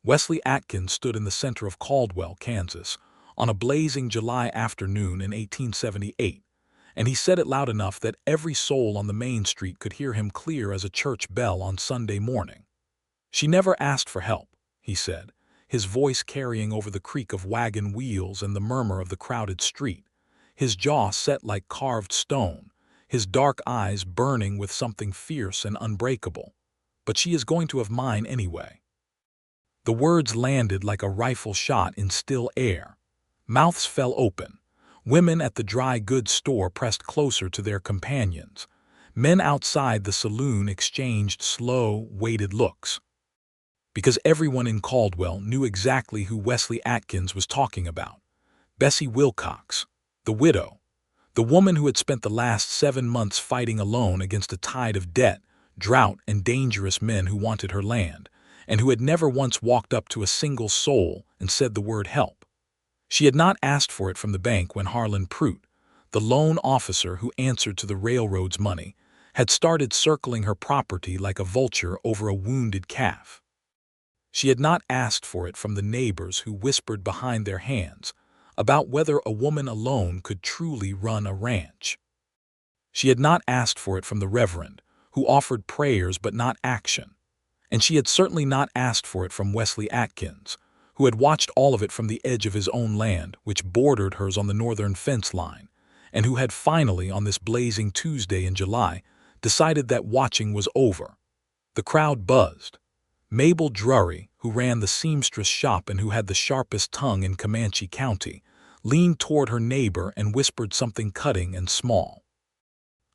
Wesley Atkins stood in the center of Caldwell, Kansas, on a blazing July afternoon in 1878, and he said it loud enough that every soul on the main street could hear him clear as a church bell on Sunday morning. "She never asked for help," he said, his voice carrying over the creak of wagon wheels and the murmur of the crowded street, his jaw set like carved stone, his dark eyes burning with something fierce and unbreakable. "But she is going to have mine anyway." The words landed like a rifle shot in still air. Mouths fell open. Women at the dry goods store pressed closer to their companions. Men outside the saloon exchanged slow, weighted looks. Because everyone in Caldwell knew exactly who Wesley Atkins was talking about. Bessie Wilcox, the widow, the woman who had spent the last 7 months fighting alone against a tide of debt, drought, and dangerous men who wanted her land, and who had never once walked up to a single soul and said the word help. She had not asked for it from the bank when Harlan Pruitt, the loan officer who answered to the railroad's money, had started circling her property like a vulture over a wounded calf. She had not asked for it from the neighbors who whispered behind their hands about whether a woman alone could truly run a ranch. She had not asked for it from the reverend, who offered prayers but not action. And she had certainly not asked for it from Wesley Atkins, who had watched all of it from the edge of his own land, which bordered hers on the northern fence line, and who had finally, on this blazing Tuesday in July, decided that watching was over. The crowd buzzed. Mabel Drury, who ran the seamstress shop and who had the sharpest tongue in Comanche County, leaned toward her neighbor and whispered something cutting and small.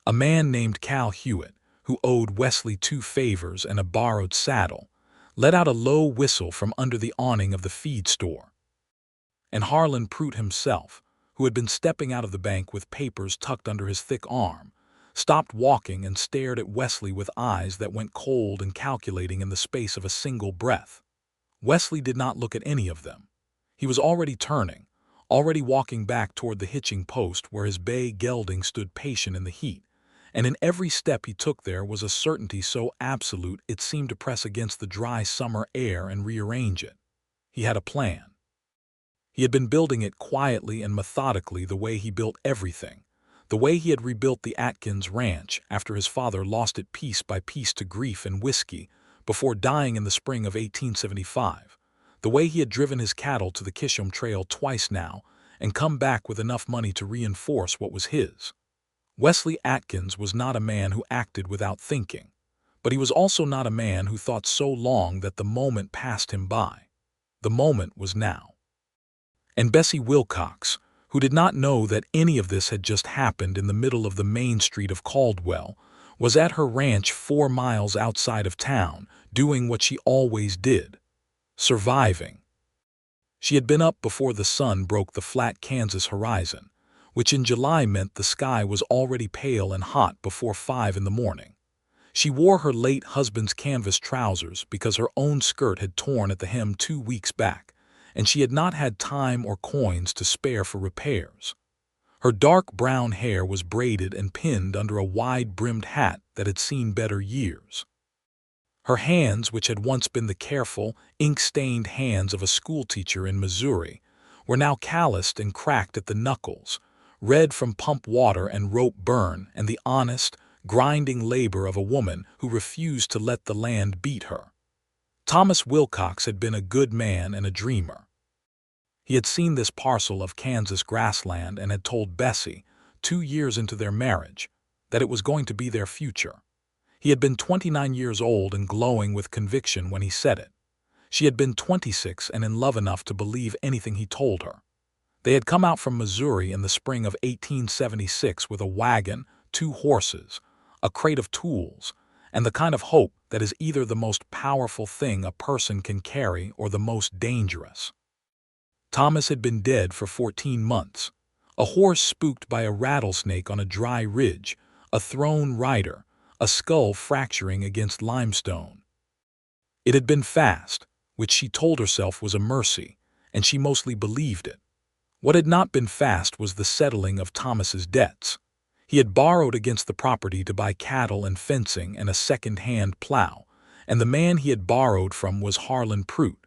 A man named Cal Hewitt, who owed Wesley 2 favors and a borrowed saddle, let out a low whistle from under the awning of the feed store. And Harlan Pruitt himself, who had been stepping out of the bank with papers tucked under his thick arm, stopped walking and stared at Wesley with eyes that went cold and calculating in the space of a single breath. Wesley did not look at any of them. He was already turning, already walking back toward the hitching post where his bay gelding stood patient in the heat, and in every step he took there was a certainty so absolute it seemed to press against the dry summer air and rearrange it. He had a plan. He had been building it quietly and methodically the way he built everything, the way he had rebuilt the Atkins ranch after his father lost it piece by piece to grief and whiskey before dying in the spring of 1875, the way he had driven his cattle to the Kisham Trail twice now and come back with enough money to reinforce what was his. Wesley Atkins was not a man who acted without thinking, but he was also not a man who thought so long that the moment passed him by. The moment was now. And Bessie Wilcox, who did not know that any of this had just happened in the middle of the main street of Caldwell, was at her ranch 4 miles outside of town, doing what she always did, surviving. She had been up before the sun broke the flat Kansas horizon, which in July meant the sky was already pale and hot before 5 in the morning. She wore her late husband's canvas trousers because her own skirt had torn at the hem 2 weeks back, and she had not had time or coins to spare for repairs. Her dark brown hair was braided and pinned under a wide-brimmed hat that had seen better years. Her hands, which had once been the careful, ink-stained hands of a schoolteacher in Missouri, were now calloused and cracked at the knuckles, red from pump water and rope burn and the honest, grinding labor of a woman who refused to let the land beat her. Thomas Wilcox had been a good man and a dreamer. He had seen this parcel of Kansas grassland and had told Bessie, 2 years into their marriage, that it was going to be their future. He had been 29 years old and glowing with conviction when he said it. She had been 26 and in love enough to believe anything he told her. They had come out from Missouri in the spring of 1876 with a wagon, 2 horses, a crate of tools, and the kind of hope that is either the most powerful thing a person can carry or the most dangerous. Thomas had been dead for 14 months, a horse spooked by a rattlesnake on a dry ridge, a thrown rider, a skull fracturing against limestone. It had been fast, which she told herself was a mercy, and she mostly believed it. What had not been fast was the settling of Thomas's debts. He had borrowed against the property to buy cattle and fencing and a second-hand plow, and the man he had borrowed from was Harlan Pruitt,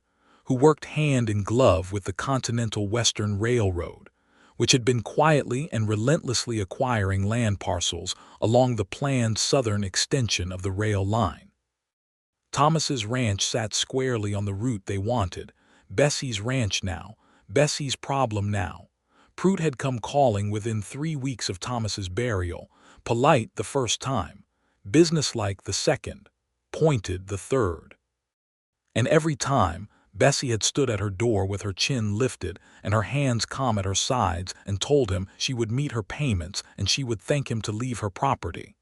who worked hand in glove with the Continental Western Railroad, which had been quietly and relentlessly acquiring land parcels along the planned southern extension of the rail line. Thomas's ranch sat squarely on the route they wanted. Bessie's ranch now, Bessie's problem now. Pruitt had come calling within 3 weeks of Thomas's burial, polite the first time, businesslike the second, pointed the third. And every time, Bessie had stood at her door with her chin lifted and her hands calm at her sides and told him she would meet her payments and she would thank him to leave her property.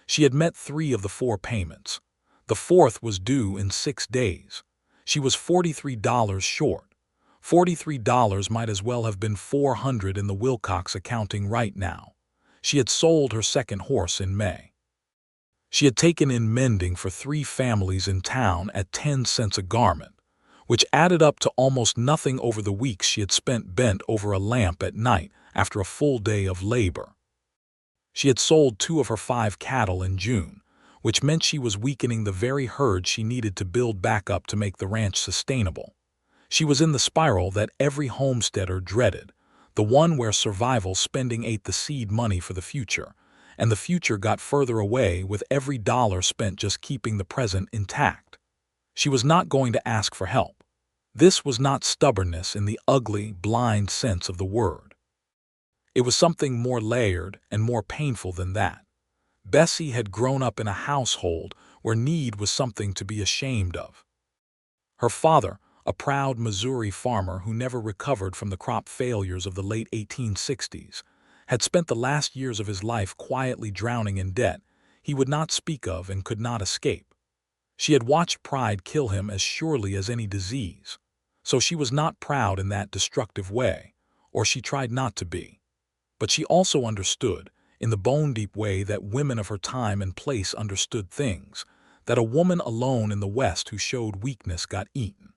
She had met 3 of the 4 payments. The 4th was due in 6 days. She was $43 short. $43 might as well have been $400 in the Wilcox accounting right now. She had sold her second horse in May. She had taken in mending for 3 families in town at 10 cents a garment, which added up to almost nothing over the weeks she had spent bent over a lamp at night after a full day of labor. She had sold 2 of her 5 cattle in June, which meant she was weakening the very herd she needed to build back up to make the ranch sustainable. She was in the spiral that every homesteader dreaded, the one where survival spending ate the seed money for the future, and the future got further away with every dollar spent just keeping the present intact. She was not going to ask for help. This was not stubbornness in the ugly, blind sense of the word. It was something more layered and more painful than that. Bessie had grown up in a household where need was something to be ashamed of. Her father, a proud Missouri farmer who never recovered from the crop failures of the late 1860s, had spent the last years of his life quietly drowning in debt he would not speak of and could not escape. She had watched pride kill him as surely as any disease, so she was not proud in that destructive way, or she tried not to be. But she also understood, in the bone-deep way that women of her time and place understood things, that a woman alone in the West who showed weakness got eaten.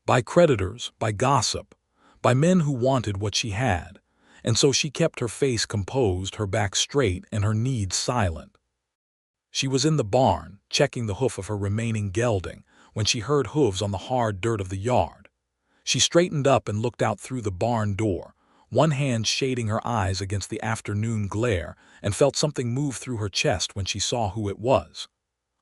By creditors, by gossip, by men who wanted what she had, and so she kept her face composed, her back straight, and her needs silent. She was in the barn, checking the hoof of her remaining gelding, when she heard hooves on the hard dirt of the yard. She straightened up and looked out through the barn door, one hand shading her eyes against the afternoon glare, and felt something move through her chest when she saw who it was.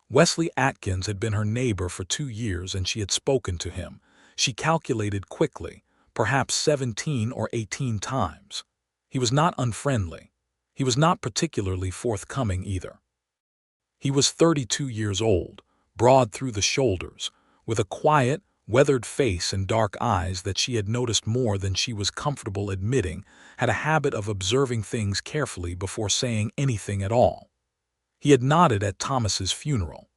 Wesley Atkins had been her neighbor for 2 years and she had spoken to him. She calculated quickly, perhaps 17 or 18 times. He was not unfriendly. He was not particularly forthcoming either. He was 32 years old, broad through the shoulders, with a quiet, weathered face and dark eyes that she had noticed more than she was comfortable admitting, had a habit of observing things carefully before saying anything at all. He had nodded at Thomas's funeral.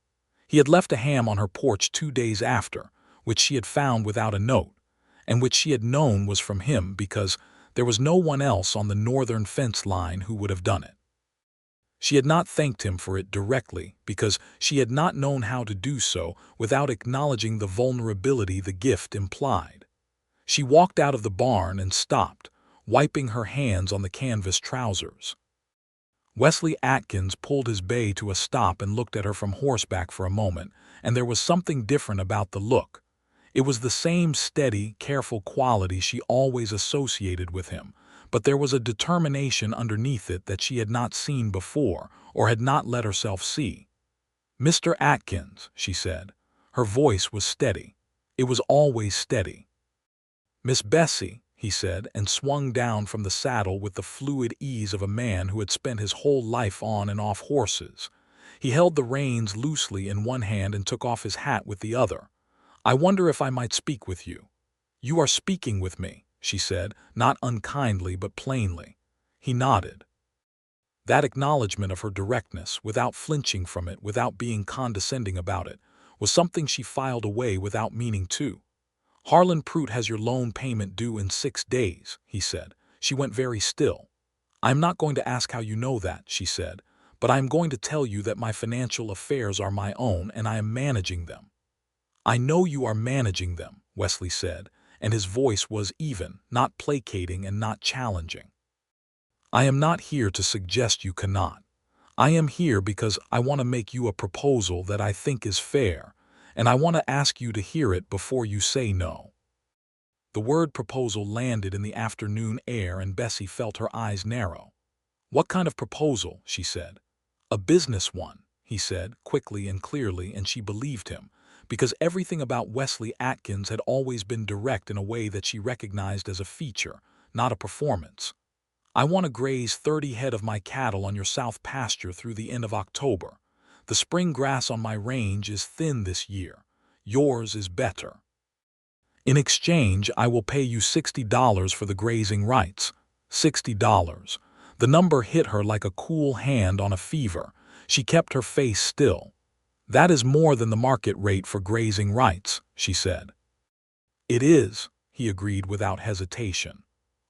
He had left a ham on her porch 2 days after, which she had found without a note, and which she had known was from him because there was no one else on the northern fence line who would have done it. She had not thanked him for it directly because she had not known how to do so without acknowledging the vulnerability the gift implied. She walked out of the barn and stopped, wiping her hands on the canvas trousers. Wesley Atkins pulled his bay to a stop and looked at her from horseback for a moment, and there was something different about the look. It was the same steady, careful quality she always associated with him, but there was a determination underneath it that she had not seen before or had not let herself see. "Mr. Atkins," she said. Her voice was steady. It was always steady. "Miss Bessie," he said, and swung down from the saddle with the fluid ease of a man who had spent his whole life on and off horses. He held the reins loosely in one hand and took off his hat with the other. "I wonder if I might speak with you." "You are speaking with me," she said, not unkindly but plainly. He nodded. That acknowledgment of her directness, without flinching from it, without being condescending about it, was something she filed away without meaning to. "Harlan Pruitt has your loan payment due in 6 days," he said. She went very still. "I am not going to ask how you know that," she said, "but I am going to tell you that my financial affairs are my own and I am managing them." "I know you are managing them," Wesley said, and his voice was even, not placating and not challenging. "I am not here to suggest you cannot. I am here because I want to make you a proposal that I think is fair, and I want to ask you to hear it before you say no." The word proposal landed in the afternoon air and Bessie felt her eyes narrow. "What kind of proposal?" she said. "A business one," he said, quickly and clearly, and she believed him, because everything about Wesley Atkins had always been direct in a way that she recognized as a feature, not a performance. "I want to graze 30 head of my cattle on your south pasture through the end of October. The spring grass on my range is thin this year. Yours is better. In exchange, I will pay you $60 for the grazing rights." $60. The number hit her like a cool hand on a fever. She kept her face still. "That is more than the market rate for grazing rights," she said. "It is," he agreed without hesitation.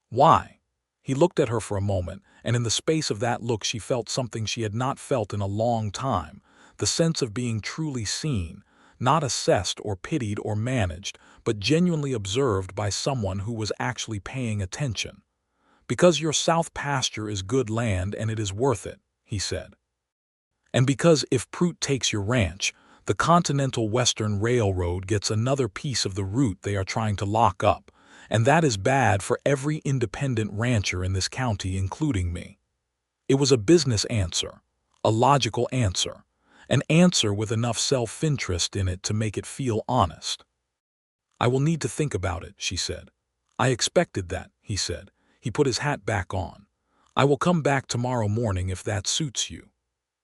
"Why?" He looked at her for a moment, and in the space of that look she felt something she had not felt in a long time, the sense of being truly seen, not assessed or pitied or managed, but genuinely observed by someone who was actually paying attention. "Because your south pasture is good land and it is worth it," he said. "And because if Prout takes your ranch, the Continental Western Railroad gets another piece of the route they are trying to lock up, and that is bad for every independent rancher in this county, including me." It was a business answer, a logical answer, an answer with enough self-interest in it to make it feel honest. "I will need to think about it," she said. "I expected that," he said. He put his hat back on. "I will come back tomorrow morning if that suits you."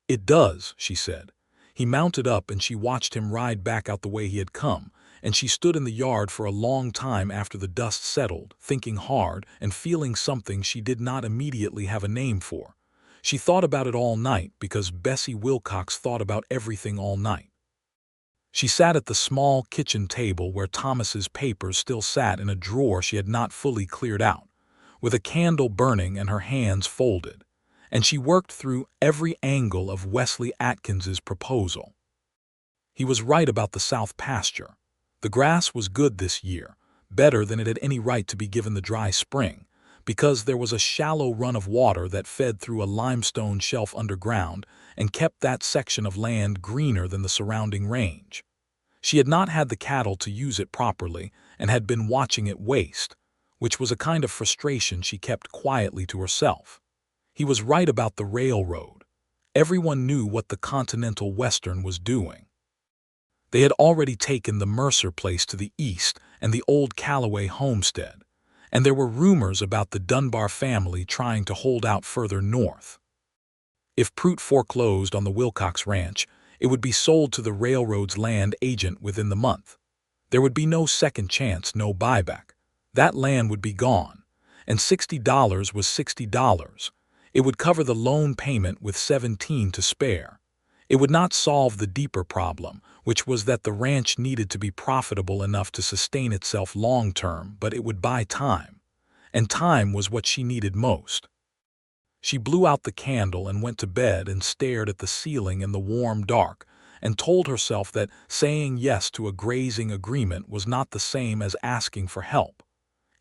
"It does," she said. He mounted up and she watched him ride back out the way he had come, and she stood in the yard for a long time after the dust settled, thinking hard and feeling something she did not immediately have a name for. She thought about it all night because Bessie Wilcox thought about everything all night. She sat at the small kitchen table where Thomas's papers still sat in a drawer she had not fully cleared out, with a candle burning and her hands folded, and she worked through every angle of Wesley Atkins's proposal. He was right about the south pasture. The grass was good this year, better than it had any right to be given the dry spring, because there was a shallow run of water that fed through a limestone shelf underground and kept that section of land greener than the surrounding range. She had not had the cattle to use it properly and had been watching it waste, which was a kind of frustration she kept quietly to herself. He was right about the railroad. Everyone knew what the Continental Western was doing. They had already taken the Mercer place to the east and the old Callaway homestead, and there were rumors about the Dunbar family trying to hold out further north. If Prout foreclosed on the Wilcox ranch, it would be sold to the railroad's land agent within the month. There would be no second chance, no buyback. That land would be gone, and $60 was $60. It would cover the loan payment with 17 to spare. It would not solve the deeper problem, which was that the ranch needed to be profitable enough to sustain itself long-term, but it would buy time. And time was what she needed most. She blew out the candle and went to bed and stared at the ceiling in the warm dark, and told herself that saying yes to a grazing agreement was not the same as asking for help.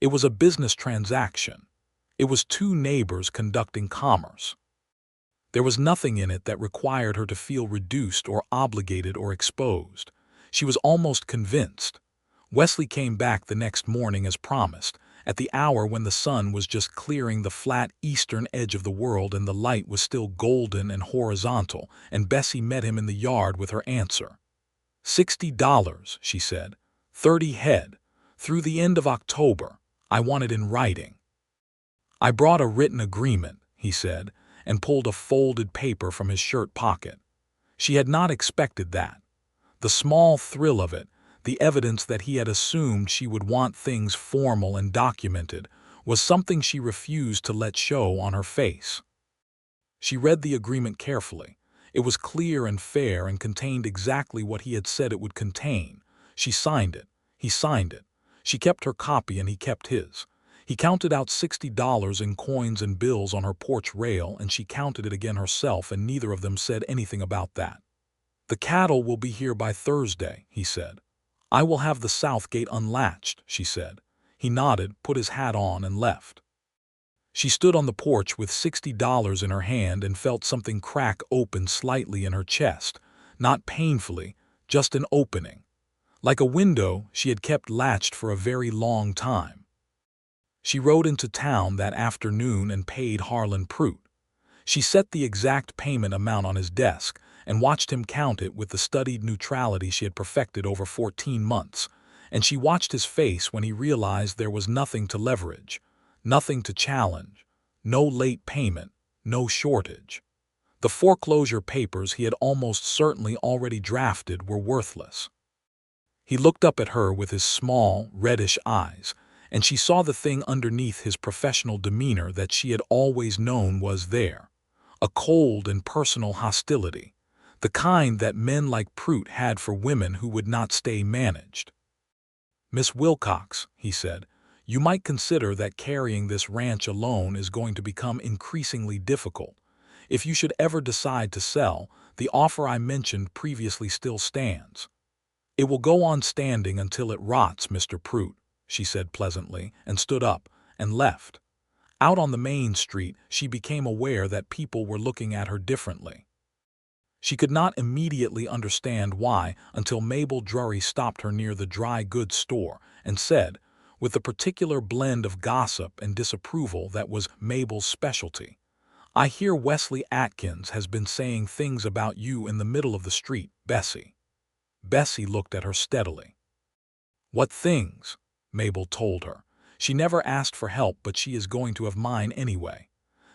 It was a business transaction. It was two neighbors conducting commerce. There was nothing in it that required her to feel reduced or obligated or exposed. She was almost convinced. Wesley came back the next morning as promised, at the hour when the sun was just clearing the flat eastern edge of the world and the light was still golden and horizontal, and Bessie met him in the yard with her answer. $60, she said. 30 head. Through the end of October. I want it in writing. I brought a written agreement, he said, and pulled a folded paper from his shirt pocket. She had not expected that. The small thrill of it, the evidence that he had assumed she would want things formal and documented, was something she refused to let show on her face. She read the agreement carefully. It was clear and fair and contained exactly what he had said it would contain. She signed it. He signed it. She kept her copy and he kept his. He counted out $60 in coins and bills on her porch rail, and she counted it again herself, and neither of them said anything about that. The cattle will be here by Thursday, he said. I will have the south gate unlatched, she said. He nodded, put his hat on, and left. She stood on the porch with $60 in her hand and felt something crack open slightly in her chest, not painfully, just an opening. Like a window she had kept latched for a very long time. She rode into town that afternoon and paid Harlan Pruitt. She set the exact payment amount on his desk and watched him count it with the studied neutrality she had perfected over 14 months, and she watched his face when he realized there was nothing to leverage, nothing to challenge, no late payment, no shortage. The foreclosure papers he had almost certainly already drafted were worthless. He looked up at her with his small, reddish eyes, and she saw the thing underneath his professional demeanor that she had always known was there. A cold and personal hostility, the kind that men like Pruitt had for women who would not stay managed. "Miss Wilcox," he said, "you might consider that carrying this ranch alone is going to become increasingly difficult. If you should ever decide to sell, the offer I mentioned previously still stands." "It will go on standing until it rots, Mr. Pruitt," she said pleasantly, and stood up and left. Out on the main street, she became aware that people were looking at her differently. She could not immediately understand why until Mabel Drury stopped her near the dry goods store and said, with the particular blend of gossip and disapproval that was Mabel's specialty, "I hear Wesley Atkins has been saying things about you in the middle of the street, Bessie." Bessie looked at her steadily. "What things?" Mabel told her. "She never asked for help, but she is going to have mine anyway."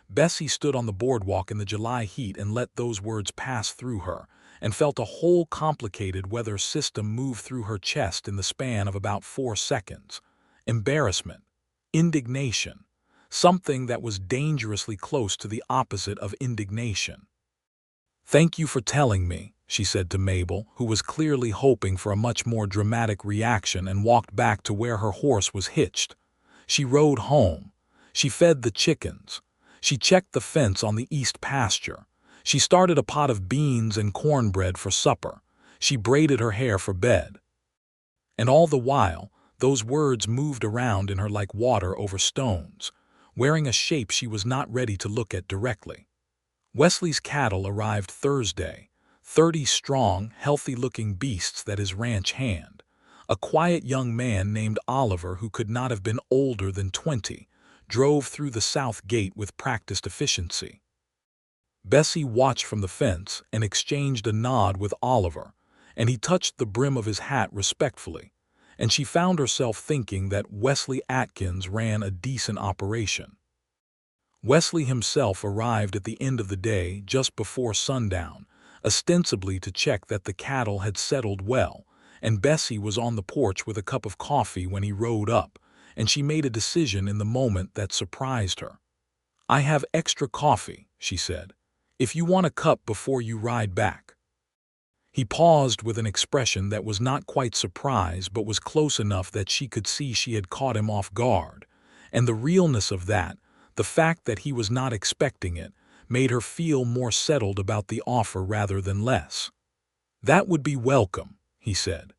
Bessie stood on the boardwalk in the July heat and let those words pass through her, and felt a whole complicated weather system move through her chest in the span of about 4 seconds. Embarrassment, indignation, something that was dangerously close to the opposite of indignation. "Thank you for telling me," she said to Mabel, who was clearly hoping for a much more dramatic reaction, and walked back to where her horse was hitched. She rode home. She fed the chickens. She checked the fence on the east pasture. She started a pot of beans and cornbread for supper. She braided her hair for bed. And all the while, those words moved around in her like water over stones, wearing a shape she was not ready to look at directly. Wesley's cattle arrived Thursday, 30 strong, healthy-looking beasts that his ranch hand. A quiet young man named Oliver, who could not have been older than 20, drove through the south gate with practiced efficiency. Bessie watched from the fence and exchanged a nod with Oliver, and he touched the brim of his hat respectfully, and she found herself thinking that Wesley Atkins ran a decent operation. Wesley himself arrived at the end of the day just before sundown, ostensibly to check that the cattle had settled well, and Bessie was on the porch with a cup of coffee when he rode up, and she made a decision in the moment that surprised her. "I have extra coffee," she said, "if you want a cup before you ride back." He paused with an expression that was not quite surprise but was close enough that she could see she had caught him off guard, and the realness of that, the fact that he was not expecting it, made her feel more settled about the offer rather than less. "That would be welcome," he said.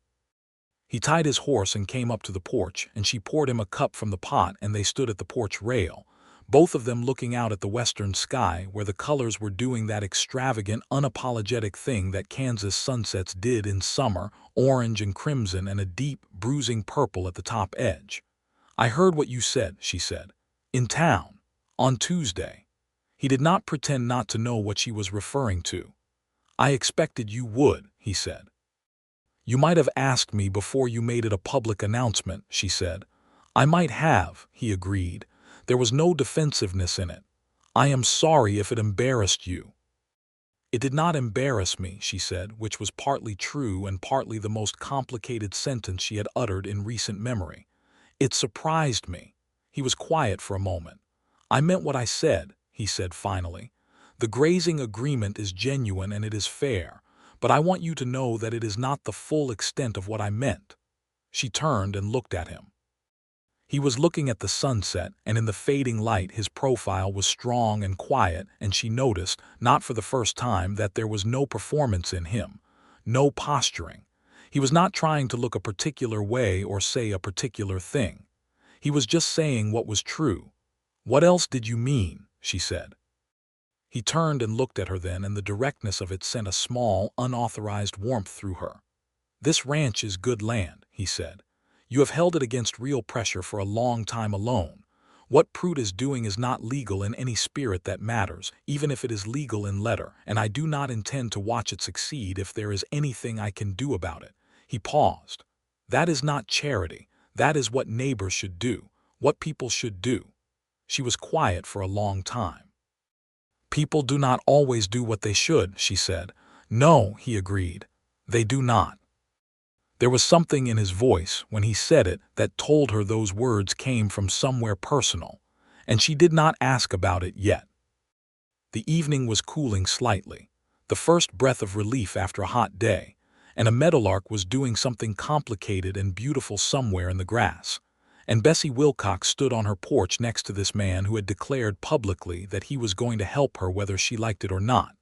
He tied his horse and came up to the porch, and she poured him a cup from the pot, and they stood at the porch rail, both of them looking out at the western sky where the colors were doing that extravagant, unapologetic thing that Kansas sunsets did in summer, orange and crimson and a deep, bruising purple at the top edge. "I heard what you said," she said. "In town. On Tuesday." He did not pretend not to know what she was referring to. "I expected you would," he said. "You might have asked me before you made it a public announcement," she said. "I might have," he agreed. There was no defensiveness in it. "I am sorry if it embarrassed you." "It did not embarrass me," she said, which was partly true and partly the most complicated sentence she had uttered in recent memory. "It surprised me." He was quiet for a moment. "I meant what I said," he said finally. "The grazing agreement is genuine and it is fair, but I want you to know that it is not the full extent of what I meant." She turned and looked at him. He was looking at the sunset, and in the fading light his profile was strong and quiet, and she noticed, not for the first time, that there was no performance in him, no posturing. He was not trying to look a particular way or say a particular thing. He was just saying what was true. "What else did you mean?" she said. He turned and looked at her then, and the directness of it sent a small, unauthorized warmth through her. "This ranch is good land," he said. "You have held it against real pressure for a long time alone. What Prude is doing is not legal in any spirit that matters, even if it is legal in letter, and I do not intend to watch it succeed if there is anything I can do about it." He paused. "That is not charity. That is what neighbors should do, what people should do." She was quiet for a long time. "People do not always do what they should," she said. "No," he agreed. "They do not." There was something in his voice when he said it that told her those words came from somewhere personal, and she did not ask about it yet. The evening was cooling slightly, the first breath of relief after a hot day, and a meadowlark was doing something complicated and beautiful somewhere in the grass. And Bessie Wilcox stood on her porch next to this man who had declared publicly that he was going to help her whether she liked it or not.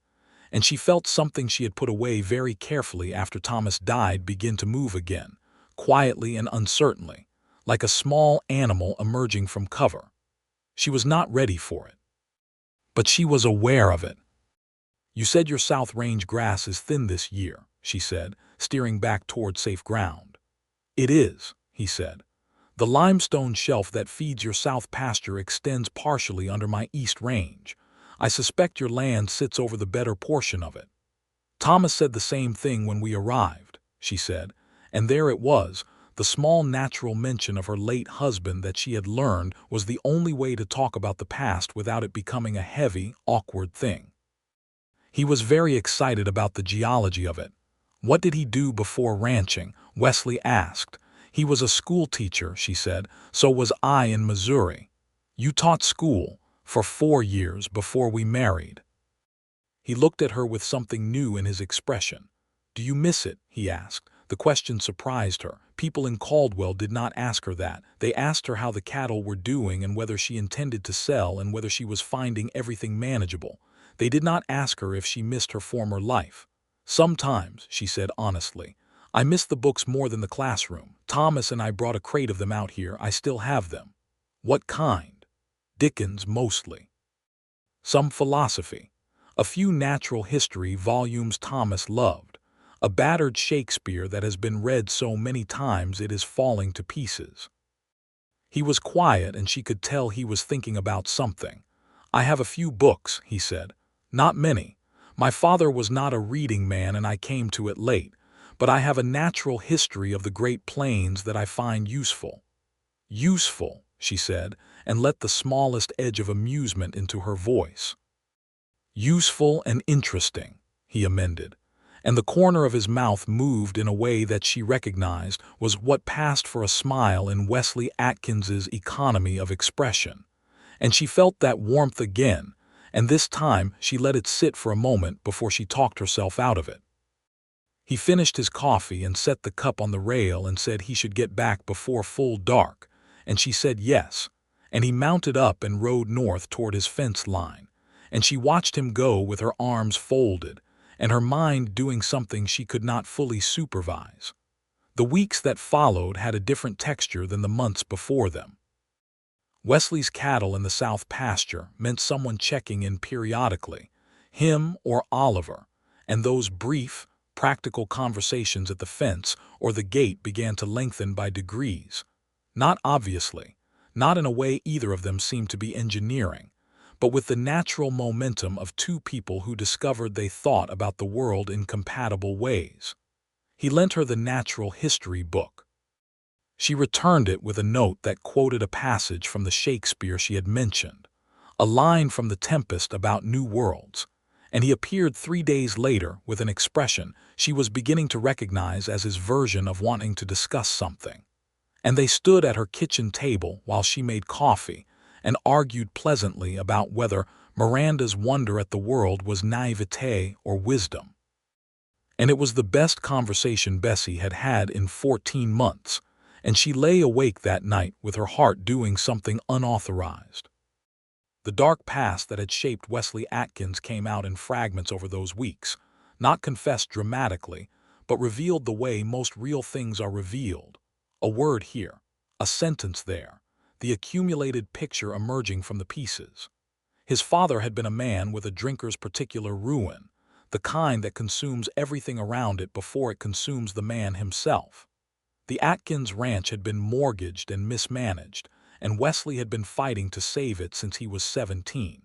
And she felt something she had put away very carefully after Thomas died begin to move again, quietly and uncertainly, like a small animal emerging from cover. She was not ready for it, but she was aware of it. "You said your South Range grass is thin this year," she said, steering back toward safe ground. "It is," he said. "The limestone shelf that feeds your south pasture extends partially under my East Range. I suspect your land sits over the better portion of it." "Thomas said the same thing when we arrived," she said, and there it was, the small natural mention of her late husband that she had learned was the only way to talk about the past without it becoming a heavy, awkward thing. He was very excited about the geology of it. "What did he do before ranching?" Wesley asked. "He was a school teacher," she said. "So was I in Missouri." "You taught school for 4 years before we married." He looked at her with something new in his expression. "Do you miss it?" he asked. The question surprised her. People in Caldwell did not ask her that. They asked her how the cattle were doing and whether she intended to sell and whether she was finding everything manageable. They did not ask her if she missed her former life. "Sometimes," she said honestly. "I miss the books more than the classroom. Thomas and I brought a crate of them out here. I still have them." "What kind?" "Dickens, mostly. Some philosophy. A few natural history volumes Thomas loved. A battered Shakespeare that has been read so many times it is falling to pieces." He was quiet and she could tell he was thinking about something. "I have a few books," he said. "Not many. My father was not a reading man and I came to it late, but I have a natural history of the Great Plains that I find useful." "Useful," she said, and let the smallest edge of amusement into her voice. "Useful and interesting," he amended, and the corner of his mouth moved in a way that she recognized was what passed for a smile in Wesley Atkins's economy of expression. And she felt that warmth again, and this time she let it sit for a moment before she talked herself out of it. He finished his coffee and set the cup on the rail and said he should get back before full dark, and she said yes, and he mounted up and rode north toward his fence line, and she watched him go with her arms folded, and her mind doing something she could not fully supervise. The weeks that followed had a different texture than the months before them. Wesley's cattle in the south pasture meant someone checking in periodically, him or Oliver, and those brief, practical conversations at the fence or the gate began to lengthen by degrees. Not obviously, not in a way either of them seemed to be engineering, but with the natural momentum of two people who discovered they thought about the world in compatible ways. He lent her the natural history book. She returned it with a note that quoted a passage from the Shakespeare she had mentioned, a line from The Tempest about new worlds, and he appeared 3 days later with an expression she was beginning to recognize as his version of wanting to discuss something. And they stood at her kitchen table while she made coffee and argued pleasantly about whether Miranda's wonder at the world was naivete or wisdom. And it was the best conversation Bessie had had in 14 months, and she lay awake that night with her heart doing something unauthorized. The dark past that had shaped Wesley Atkins came out in fragments over those weeks, not confessed dramatically, but revealed the way most real things are revealed. A word here, a sentence there, the accumulated picture emerging from the pieces. His father had been a man with a drinker's particular ruin, the kind that consumes everything around it before it consumes the man himself. The Atkins ranch had been mortgaged and mismanaged, and Wesley had been fighting to save it since he was 17.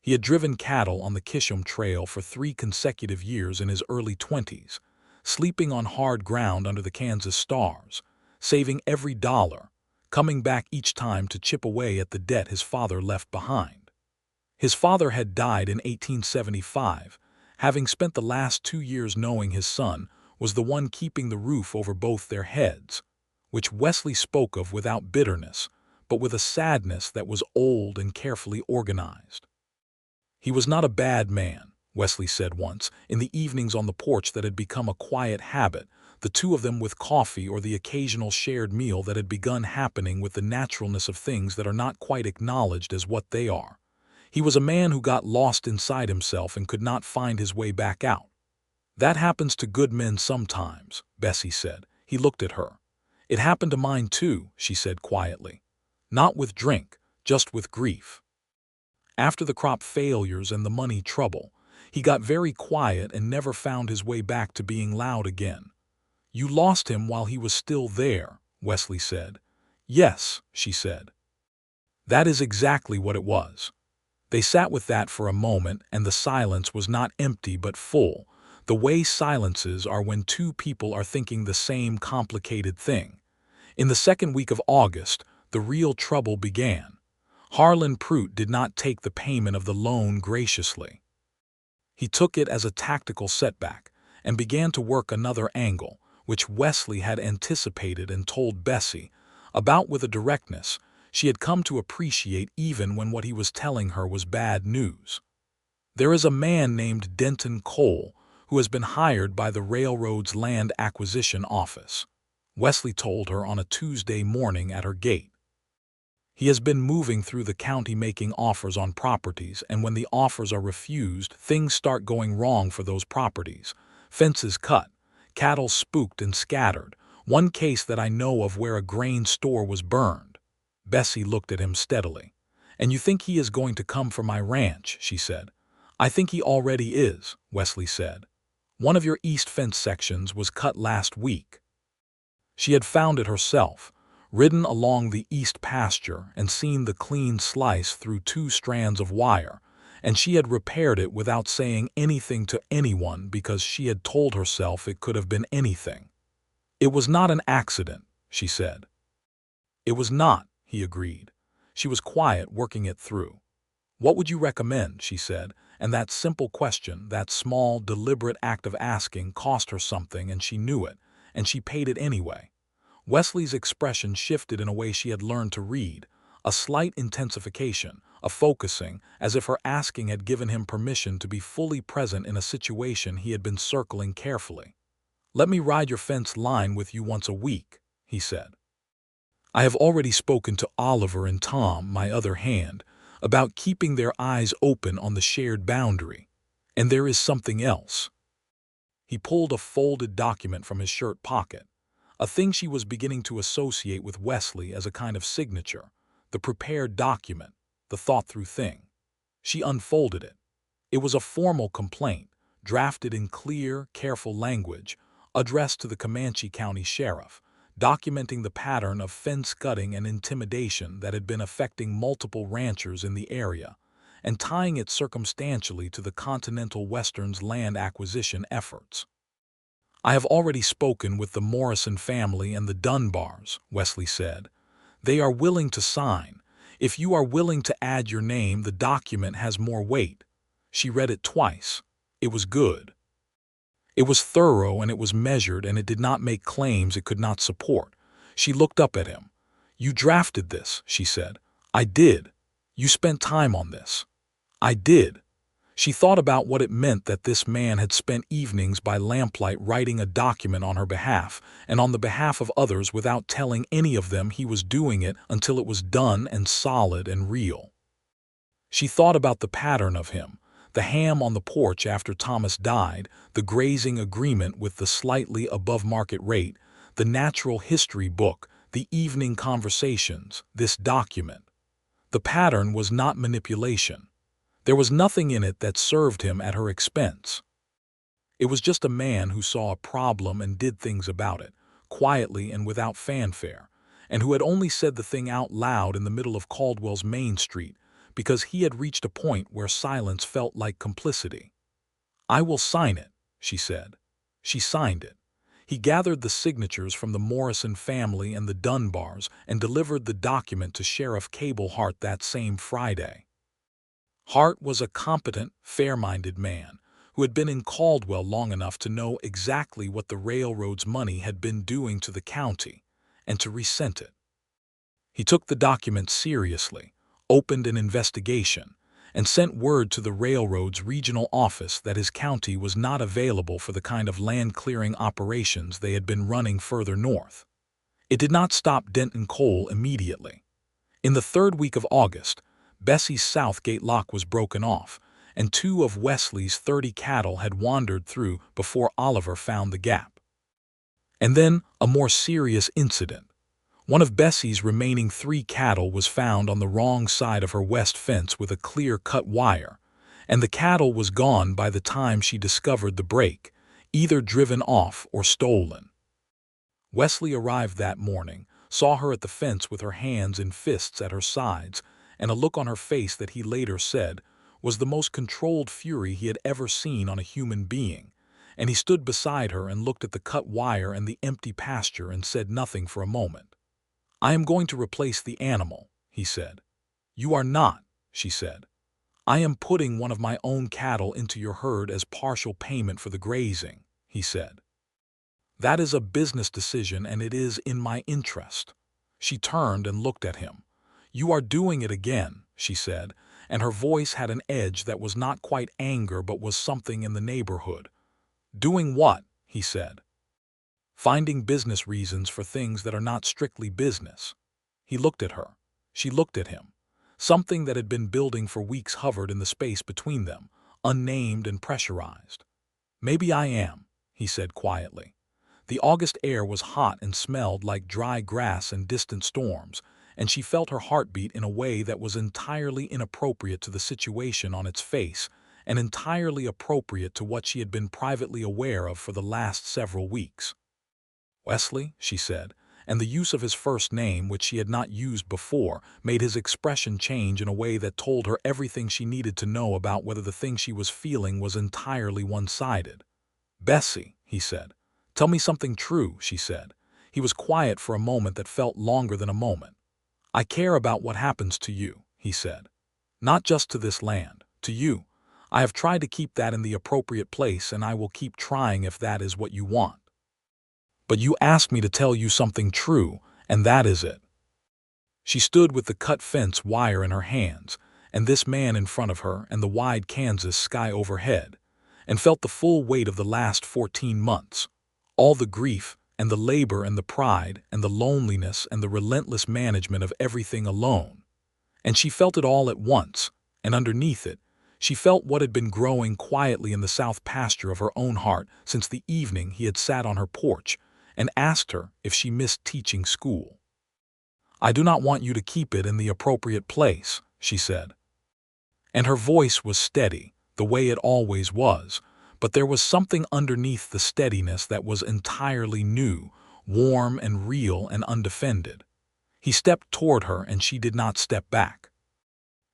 He had driven cattle on the Kisham Trail for 3 consecutive years in his early 20s, sleeping on hard ground under the Kansas stars, saving every dollar, coming back each time to chip away at the debt his father left behind. His father had died in 1875, having spent the last 2 years knowing his son was the one keeping the roof over both their heads, which Wesley spoke of without bitterness, but with a sadness that was old and carefully organized. He was not a bad man, Wesley said once, in the evenings on the porch that had become a quiet habit, the two of them with coffee or the occasional shared meal that had begun happening with the naturalness of things that are not quite acknowledged as what they are. He was a man who got lost inside himself and could not find his way back out. That happens to good men sometimes, Bessie said. He looked at her. It happened to mine too, she said quietly. Not with drink, just with grief. After the crop failures and the money trouble, he got very quiet and never found his way back to being loud again. You lost him while he was still there, Wesley said. Yes, she said. That is exactly what it was. They sat with that for a moment, and the silence was not empty but full, the way silences are when two people are thinking the same complicated thing. In the second week of August, the real trouble began. Harlan Pruitt did not take the payment of the loan graciously. He took it as a tactical setback and began to work another angle, which Wesley had anticipated and told Bessie about with a directness she had come to appreciate even when what he was telling her was bad news. There is a man named Denton Cole who has been hired by the railroad's land acquisition office, Wesley told her on a Tuesday morning at her gate. He has been moving through the county making offers on properties, and when the offers are refused, things start going wrong for those properties. Fences cut, cattle spooked and scattered, one case that I know of where a grain store was burned. Bessie looked at him steadily. And you think he is going to come for my ranch, she said. I think he already is, Wesley said. One of your east fence sections was cut last week. She had found it herself, ridden along the east pasture and seen the clean slice through 2 strands of wire, and she had repaired it without saying anything to anyone because she had told herself it could have been anything. It was not an accident, she said. It was not, he agreed. She was quiet, working it through. What would you recommend, she said, and that simple question, that small, deliberate act of asking cost her something, and she knew it, and she paid it anyway. Wesley's expression shifted in a way she had learned to read, a slight intensification, a focusing, as if her asking had given him permission to be fully present in a situation he had been circling carefully. Let me ride your fence line with you once a week, he said. I have already spoken to Oliver and Tom, my other hand, about keeping their eyes open on the shared boundary. And there is something else. He pulled a folded document from his shirt pocket, a thing she was beginning to associate with Wesley as a kind of signature, the prepared document, the thought-through thing. She unfolded it. It was a formal complaint, drafted in clear, careful language, addressed to the Comanche County Sheriff, documenting the pattern of fence cutting and intimidation that had been affecting multiple ranchers in the area, and tying it circumstantially to the Continental Western's land acquisition efforts. I have already spoken with the Morrison family and the Dunbars, Wesley said. They are willing to sign. If you are willing to add your name, the document has more weight. She read it twice. It was good. It was thorough and it was measured, and it did not make claims it could not support. She looked up at him. You drafted this, she said. I did. You spent time on this. I did. She thought about what it meant that this man had spent evenings by lamplight writing a document on her behalf and on the behalf of others without telling any of them he was doing it until it was done and solid and real. She thought about the pattern of him, the ham on the porch after Thomas died, the grazing agreement with the slightly above market rate, the natural history book, the evening conversations, this document. The pattern was not manipulation. There was nothing in it that served him at her expense. It was just a man who saw a problem and did things about it, quietly and without fanfare, and who had only said the thing out loud in the middle of Caldwell's Main Street because he had reached a point where silence felt like complicity. "I will sign it," she said. She signed it. He gathered the signatures from the Morrison family and the Dunbars and delivered the document to Sheriff Cable Hart that same Friday. Hart was a competent, fair-minded man who had been in Caldwell long enough to know exactly what the railroad's money had been doing to the county and to resent it. He took the document seriously, opened an investigation, and sent word to the railroad's regional office that his county was not available for the kind of land-clearing operations they had been running further north. It did not stop Denton coal immediately. In the third week of August, Bessie's Southgate lock was broken off, and 2 of Wesley's 30 cattle had wandered through before Oliver found the gap. And then a more serious incident. One of Bessie's remaining 3 cattle was found on the wrong side of her west fence with a clear-cut wire, and the cattle was gone by the time she discovered the break, either driven off or stolen. Wesley arrived that morning, saw her at the fence with her hands in fists at her sides, and a look on her face that he later said was the most controlled fury he had ever seen on a human being, and he stood beside her and looked at the cut wire and the empty pasture and said nothing for a moment. "I am going to replace the animal," he said. "You are not," she said. "I am putting one of my own cattle into your herd as partial payment for the grazing," he said. "That is a business decision and it is in my interest." She turned and looked at him. "You are doing it again," she said, and her voice had an edge that was not quite anger but was something in the neighborhood. "Doing what?" he said. "Finding business reasons for things that are not strictly business." He looked at her. She looked at him. Something that had been building for weeks hovered in the space between them, unnamed and pressurized. "Maybe I am," he said quietly. The August air was hot and smelled like dry grass and distant storms, and she felt her heartbeat in a way that was entirely inappropriate to the situation on its face and entirely appropriate to what she had been privately aware of for the last several weeks. "Wesley," she said, and the use of his first name, which she had not used before, made his expression change in a way that told her everything she needed to know about whether the thing she was feeling was entirely one-sided. "Bessie," he said. "Tell me something true," she said. He was quiet for a moment that felt longer than a moment. "I care about what happens to you," he said. "Not just to this land, to you. I have tried to keep that in the appropriate place, and I will keep trying if that is what you want. But you asked me to tell you something true, and that is it." She stood with the cut fence wire in her hands, and this man in front of her and the wide Kansas sky overhead, and felt the full weight of the last 14 months, all the grief and the labor and the pride and the loneliness and the relentless management of everything alone. And she felt it all at once, and underneath it, she felt what had been growing quietly in the south pasture of her own heart since the evening he had sat on her porch and asked her if she missed teaching school. "I do not want you to keep it in the appropriate place," she said. And her voice was steady, the way it always was, but there was something underneath the steadiness that was entirely new, warm and real and undefended. He stepped toward her and she did not step back.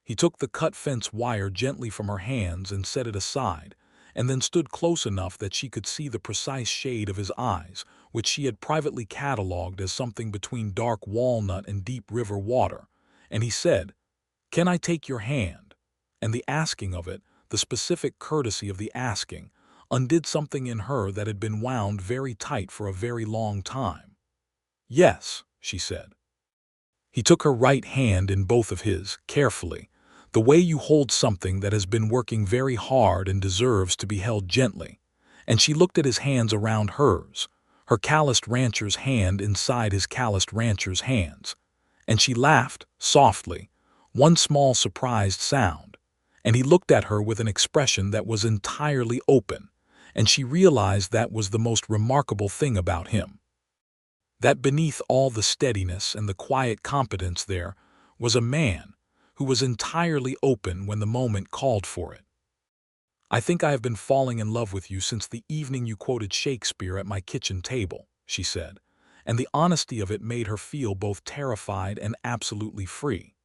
He took the cut fence wire gently from her hands and set it aside, and then stood close enough that she could see the precise shade of his eyes, which she had privately catalogued as something between dark walnut and deep river water, and he said, "Can I take your hand?" And the asking of it, the specific courtesy of the asking, undid something in her that had been wound very tight for a very long time. "Yes," she said. He took her right hand in both of his, carefully, the way you hold something that has been working very hard and deserves to be held gently, and she looked at his hands around hers, her calloused rancher's hand inside his calloused rancher's hands, and she laughed, softly, one small surprised sound, and he looked at her with an expression that was entirely open, and she realized that was the most remarkable thing about him. That beneath all the steadiness and the quiet competence there was a man who was entirely open when the moment called for it. "I think I have been falling in love with you since the evening you quoted Shakespeare at my kitchen table," she said, and the honesty of it made her feel both terrified and absolutely free.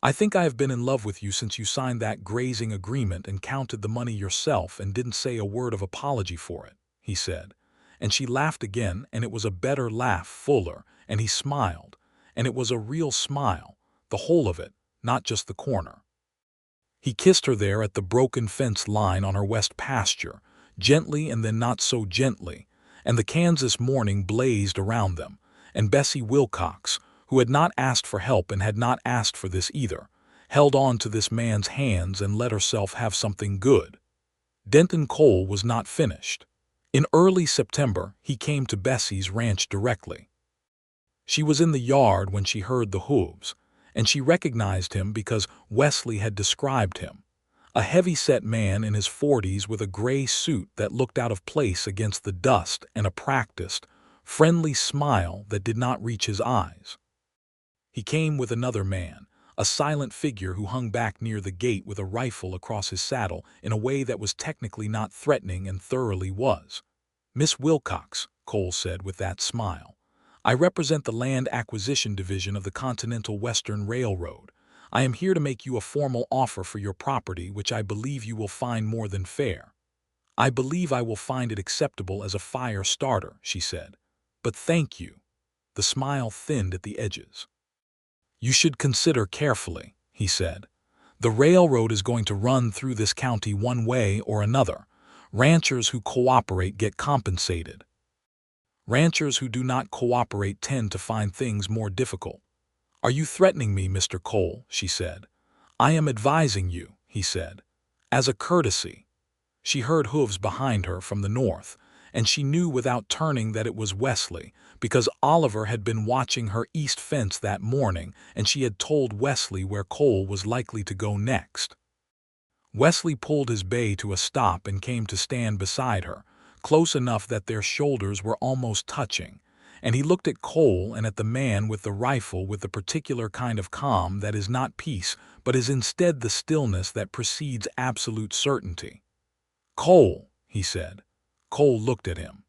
"I think I have been in love with you since you signed that grazing agreement and counted the money yourself and didn't say a word of apology for it," he said. And she laughed again, and it was a better laugh, fuller, and he smiled, and it was a real smile, the whole of it, not just the corner. He kissed her there at the broken fence line on her west pasture, gently and then not so gently, and the Kansas morning blazed around them, and Bessie Wilcox, who had not asked for help and had not asked for this either, held on to this man's hands and let herself have something good. Denton Cole was not finished. In early September, he came to Bessie's ranch directly. She was in the yard when she heard the hooves, and she recognized him because Wesley had described him. A heavy-set man in his 40s with a gray suit that looked out of place against the dust and a practiced, friendly smile that did not reach his eyes. He came with another man, a silent figure who hung back near the gate with a rifle across his saddle in a way that was technically not threatening and thoroughly was. "Miss Wilcox," Cole said with that smile, "I represent the Land Acquisition Division of the Continental Western Railroad. I am here to make you a formal offer for your property which I believe you will find more than fair." "I believe I will find it acceptable as a fire starter," she said. "But thank you." The smile thinned at the edges. "You should consider carefully," he said. "The railroad is going to run through this county one way or another. Ranchers who cooperate get compensated. Ranchers who do not cooperate tend to find things more difficult." "Are you threatening me, Mr. Cole?" she said. "I am advising you," he said. "As a courtesy." She heard hooves behind her from the north, and she knew without turning that it was Wesley, because Oliver had been watching her east fence that morning and she had told Wesley where Cole was likely to go next. Wesley pulled his bay to a stop and came to stand beside her, close enough that their shoulders were almost touching, and he looked at Cole and at the man with the rifle with the particular kind of calm that is not peace but is instead the stillness that precedes absolute certainty. "Cole," he said. Cole looked at him.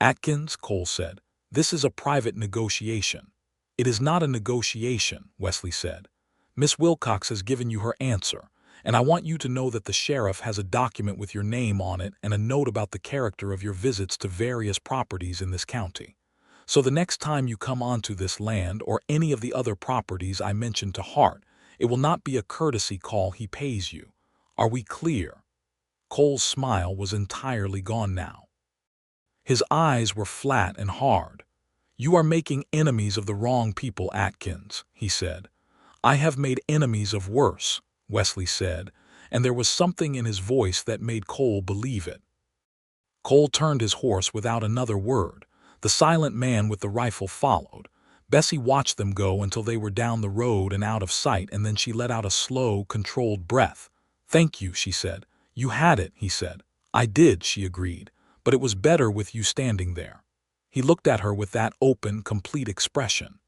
"Atkins," Cole said, "this is a private negotiation." "It is not a negotiation," Wesley said. "Miss Wilcox has given you her answer, and I want you to know that the sheriff has a document with your name on it and a note about the character of your visits to various properties in this county. So the next time you come onto this land or any of the other properties I mentioned to Hart, it will not be a courtesy call he pays you. Are we clear?" Cole's smile was entirely gone now. His eyes were flat and hard. "You are making enemies of the wrong people, Atkins," he said. "I have made enemies of worse," Wesley said, and there was something in his voice that made Cole believe it. Cole turned his horse without another word. The silent man with the rifle followed. Bessie watched them go until they were down the road and out of sight, and then she let out a slow, controlled breath. "Thank you," she said. "You had it," he said. "I did," she agreed, "but it was better with you standing there." He looked at her with that open, complete expression.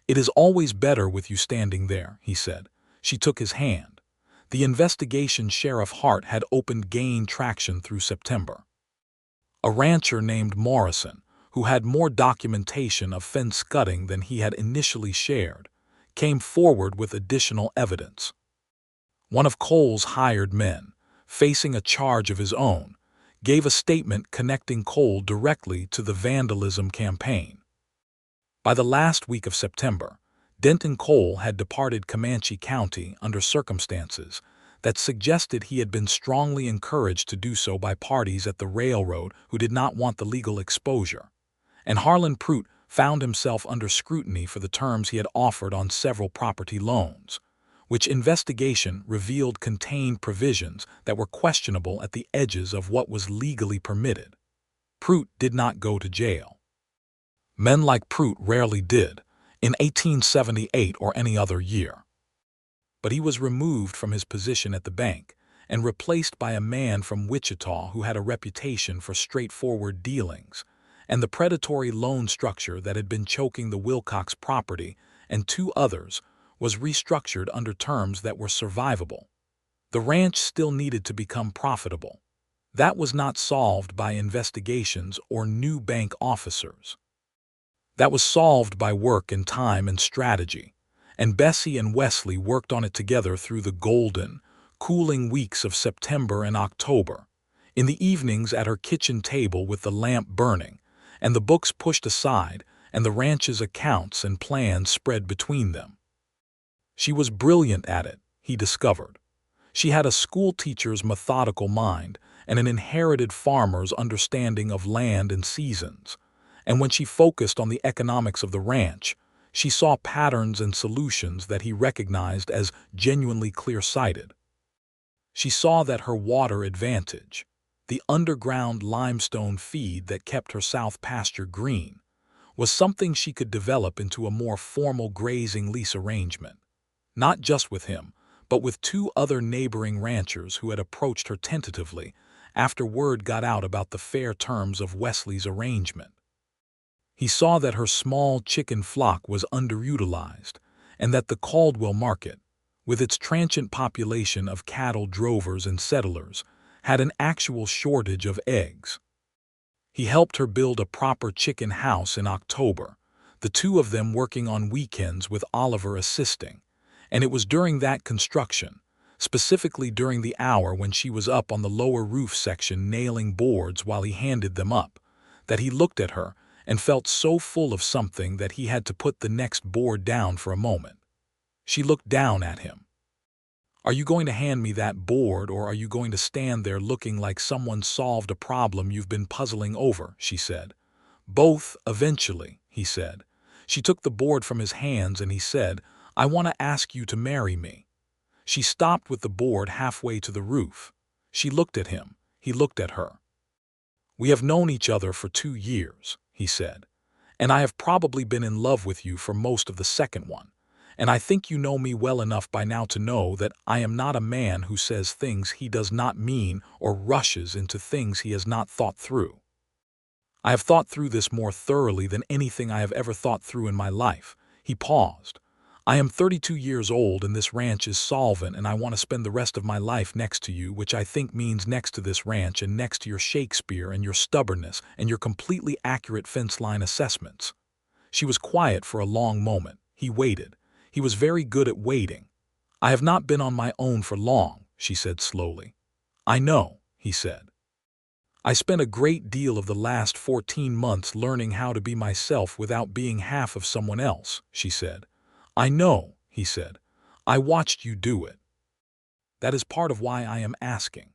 "It is always better with you standing there," he said. She took his hand. The investigation Sheriff Hart had opened gained traction through September. A rancher named Morrison, who had more documentation of fence cutting than he had initially shared, came forward with additional evidence. One of Cole's hired men, facing a charge of his own, gave a statement connecting Cole directly to the vandalism campaign. By the last week of September, Denton Cole had departed Comanche County under circumstances that suggested he had been strongly encouraged to do so by parties at the railroad who did not want the legal exposure, and Harlan Pruitt found himself under scrutiny for the terms he had offered on several property loans, which investigation revealed contained provisions that were questionable at the edges of what was legally permitted. Pruitt did not go to jail. Men like Pruitt rarely did, in 1878 or any other year. But he was removed from his position at the bank and replaced by a man from Wichita who had a reputation for straightforward dealings, and the predatory loan structure that had been choking the Wilcox property and two others was restructured under terms that were survivable. The ranch still needed to become profitable. That was not solved by investigations or new bank officers. That was solved by work and time and strategy, and Bessie and Wesley worked on it together through the golden, cooling weeks of September and October, in the evenings at her kitchen table with the lamp burning, and the books pushed aside, and the ranch's accounts and plans spread between them. She was brilliant at it, he discovered. She had a schoolteacher's methodical mind and an inherited farmer's understanding of land and seasons. And when she focused on the economics of the ranch, she saw patterns and solutions that he recognized as genuinely clear-sighted. She saw that her water advantage, the underground limestone feed that kept her south pasture green, was something she could develop into a more formal grazing lease arrangement, not just with him, but with two other neighboring ranchers who had approached her tentatively after word got out about the fair terms of Wesley's arrangement. He saw that her small chicken flock was underutilized, and that the Caldwell market, with its transient population of cattle drovers and settlers, had an actual shortage of eggs. He helped her build a proper chicken house in October, the two of them working on weekends with Oliver assisting, and it was during that construction, specifically during the hour when she was up on the lower roof section nailing boards while he handed them up, that he looked at her and felt so full of something that he had to put the next board down for a moment. She looked down at him. "Are you going to hand me that board, or are you going to stand there looking like someone solved a problem you've been puzzling over?" she said. "Both, eventually," he said. She took the board from his hands and he said, "I want to ask you to marry me." She stopped with the board halfway to the roof. She looked at him. He looked at her. "We have known each other for 2 years," he said, "and I have probably been in love with you for most of the second one. And I think you know me well enough by now to know that I am not a man who says things he does not mean or rushes into things he has not thought through. I have thought through this more thoroughly than anything I have ever thought through in my life." He paused. "I am 32 years old and this ranch is solvent, and I want to spend the rest of my life next to you, which I think means next to this ranch and next to your Shakespeare and your stubbornness and your completely accurate fence line assessments." She was quiet for a long moment. He waited. He was very good at waiting. "I have not been on my own for long," she said slowly. "I know," he said. "I spent a great deal of the last 14 months learning how to be myself without being half of someone else," she said. "I know," he said. "I watched you do it. That is part of why I am asking."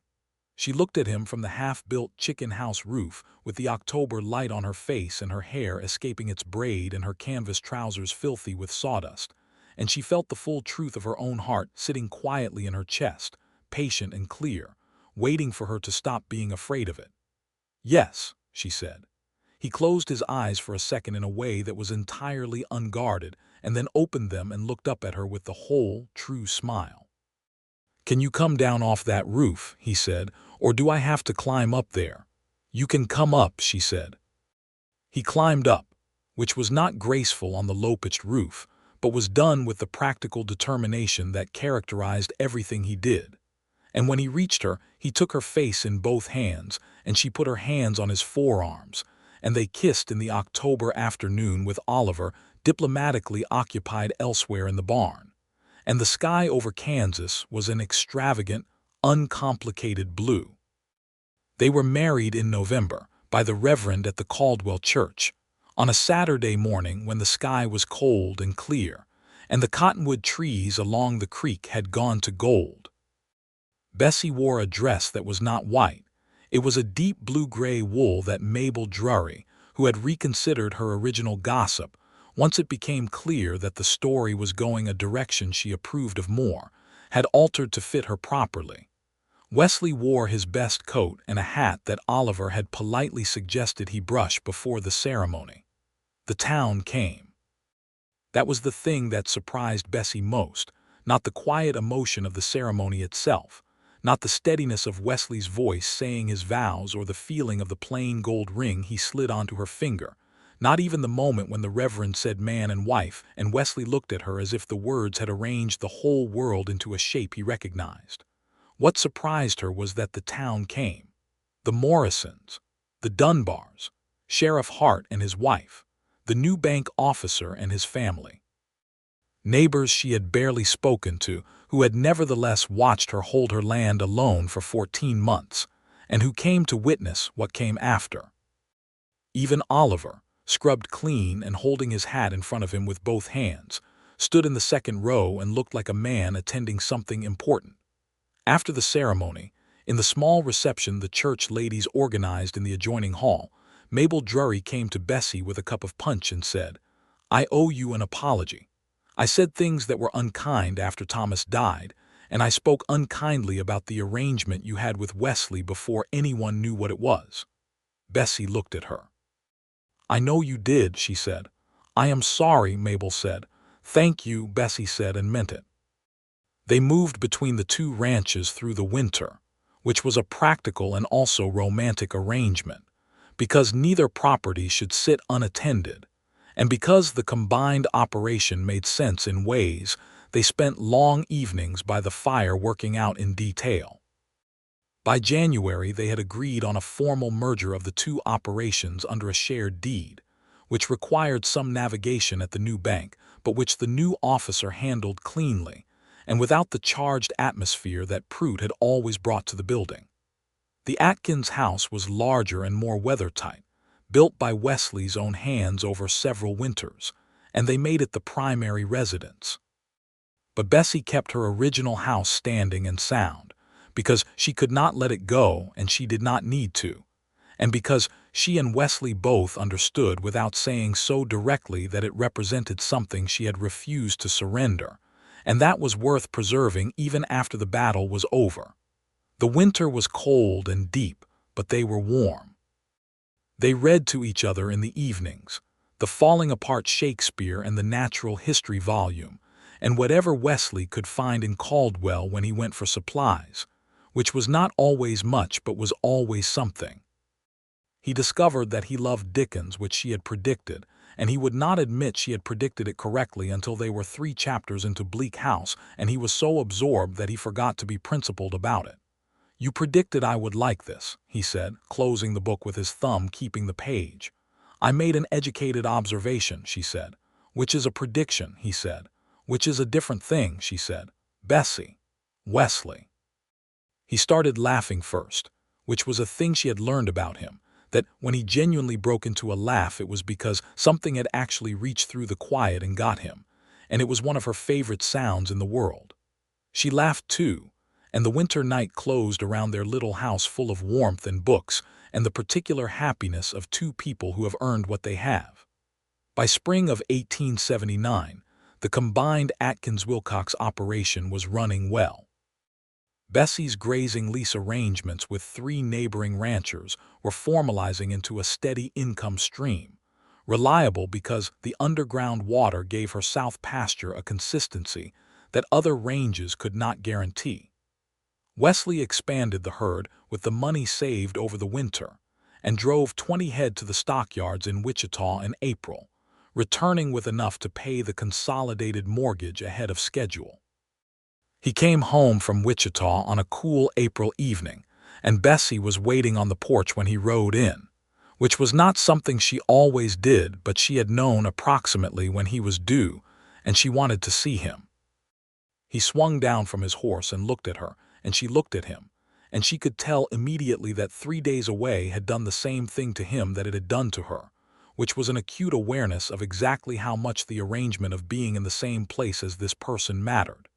She looked at him from the half-built chicken house roof, with the October light on her face and her hair escaping its braid and her canvas trousers filthy with sawdust, and she felt the full truth of her own heart sitting quietly in her chest, patient and clear, waiting for her to stop being afraid of it. "Yes," she said. He closed his eyes for a second in a way that was entirely unguarded, and then opened them and looked up at her with the whole, true smile. "Can you come down off that roof?" he said, "or do I have to climb up there?" "You can come up," she said. He climbed up, which was not graceful on the low-pitched roof, but was done with the practical determination that characterized everything he did. And when he reached her, he took her face in both hands, and she put her hands on his forearms, and they kissed in the October afternoon with Oliver diplomatically occupied elsewhere in the barn. And the sky over Kansas was an extravagant, uncomplicated blue. They were married in November by the Reverend at the Caldwell Church, on a Saturday morning when the sky was cold and clear, and the cottonwood trees along the creek had gone to gold. Bessie wore a dress that was not white. It was a deep blue-gray wool that Mabel Drury, who had reconsidered her original gossip, once it became clear that the story was going a direction she approved of more, had altered to fit her properly. Wesley wore his best coat and a hat that Oliver had politely suggested he brush before the ceremony. The town came. That was the thing that surprised Bessie most, not the quiet emotion of the ceremony itself, not the steadiness of Wesley's voice saying his vows or the feeling of the plain gold ring he slid onto her finger, Not even the moment when the Reverend said man and wife, and Wesley looked at her as if the words had arranged the whole world into a shape he recognized. What surprised her was that the town came. The Morrisons, the Dunbars, Sheriff Hart and his wife, the new bank officer and his family. Neighbors she had barely spoken to, who had nevertheless watched her hold her land alone for 14 months, and who came to witness what came after. Even Oliver, scrubbed clean and holding his hat in front of him with both hands, stood in the second row and looked like a man attending something important. After the ceremony, in the small reception the church ladies organized in the adjoining hall, Mabel Drury came to Bessie with a cup of punch and said, "I owe you an apology. I said things that were unkind after Thomas died, and I spoke unkindly about the arrangement you had with Wesley before anyone knew what it was." Bessie looked at her. "I know you did," she said. "I am sorry," Mabel said. "Thank you," Bessie said, and meant it. They moved between the two ranches through the winter, which was a practical and also romantic arrangement, because neither property should sit unattended, and because the combined operation made sense in ways. They spent long evenings by the fire working out in detail. By January they had agreed on a formal merger of the two operations under a shared deed, which required some navigation at the new bank, but which the new officer handled cleanly, and without the charged atmosphere that Prout had always brought to the building. The Atkins house was larger and more weathertight, built by Wesley's own hands over several winters, and they made it the primary residence. But Bessie kept her original house standing and sound, because she could not let it go and she did not need to, and because she and Wesley both understood without saying so directly that it represented something she had refused to surrender, and that was worth preserving even after the battle was over. The winter was cold and deep, but they were warm. They read to each other in the evenings, the falling apart Shakespeare and the natural history volume, and whatever Wesley could find in Caldwell when he went for supplies, which was not always much but was always something. He discovered that he loved Dickens, which she had predicted, and he would not admit she had predicted it correctly until they were 3 chapters into Bleak House, and he was so absorbed that he forgot to be principled about it. "You predicted I would like this," he said, closing the book with his thumb keeping the page. "I made an educated observation," she said. "Which is a prediction," he said. "Which is a different thing," she said. "Bessie." "Wesley." He started laughing first, which was a thing she had learned about him, that when he genuinely broke into a laugh it was because something had actually reached through the quiet and got him, and it was one of her favorite sounds in the world. She laughed too, and the winter night closed around their little house full of warmth and books and the particular happiness of 2 people who have earned what they have. By spring of 1879, the combined Atkins-Wilcox operation was running well. Bessie's grazing lease arrangements with 3 neighboring ranchers were formalizing into a steady income stream, reliable because the underground water gave her south pasture a consistency that other ranges could not guarantee. Wesley expanded the herd with the money saved over the winter and drove 20 head to the stockyards in Wichita in April, returning with enough to pay the consolidated mortgage ahead of schedule. He came home from Wichita on a cool April evening, and Bessie was waiting on the porch when he rode in, which was not something she always did, but she had known approximately when he was due, and she wanted to see him. He swung down from his horse and looked at her, and she looked at him, and she could tell immediately that 3 days away had done the same thing to him that it had done to her, which was an acute awareness of exactly how much the arrangement of being in the same place as this person mattered.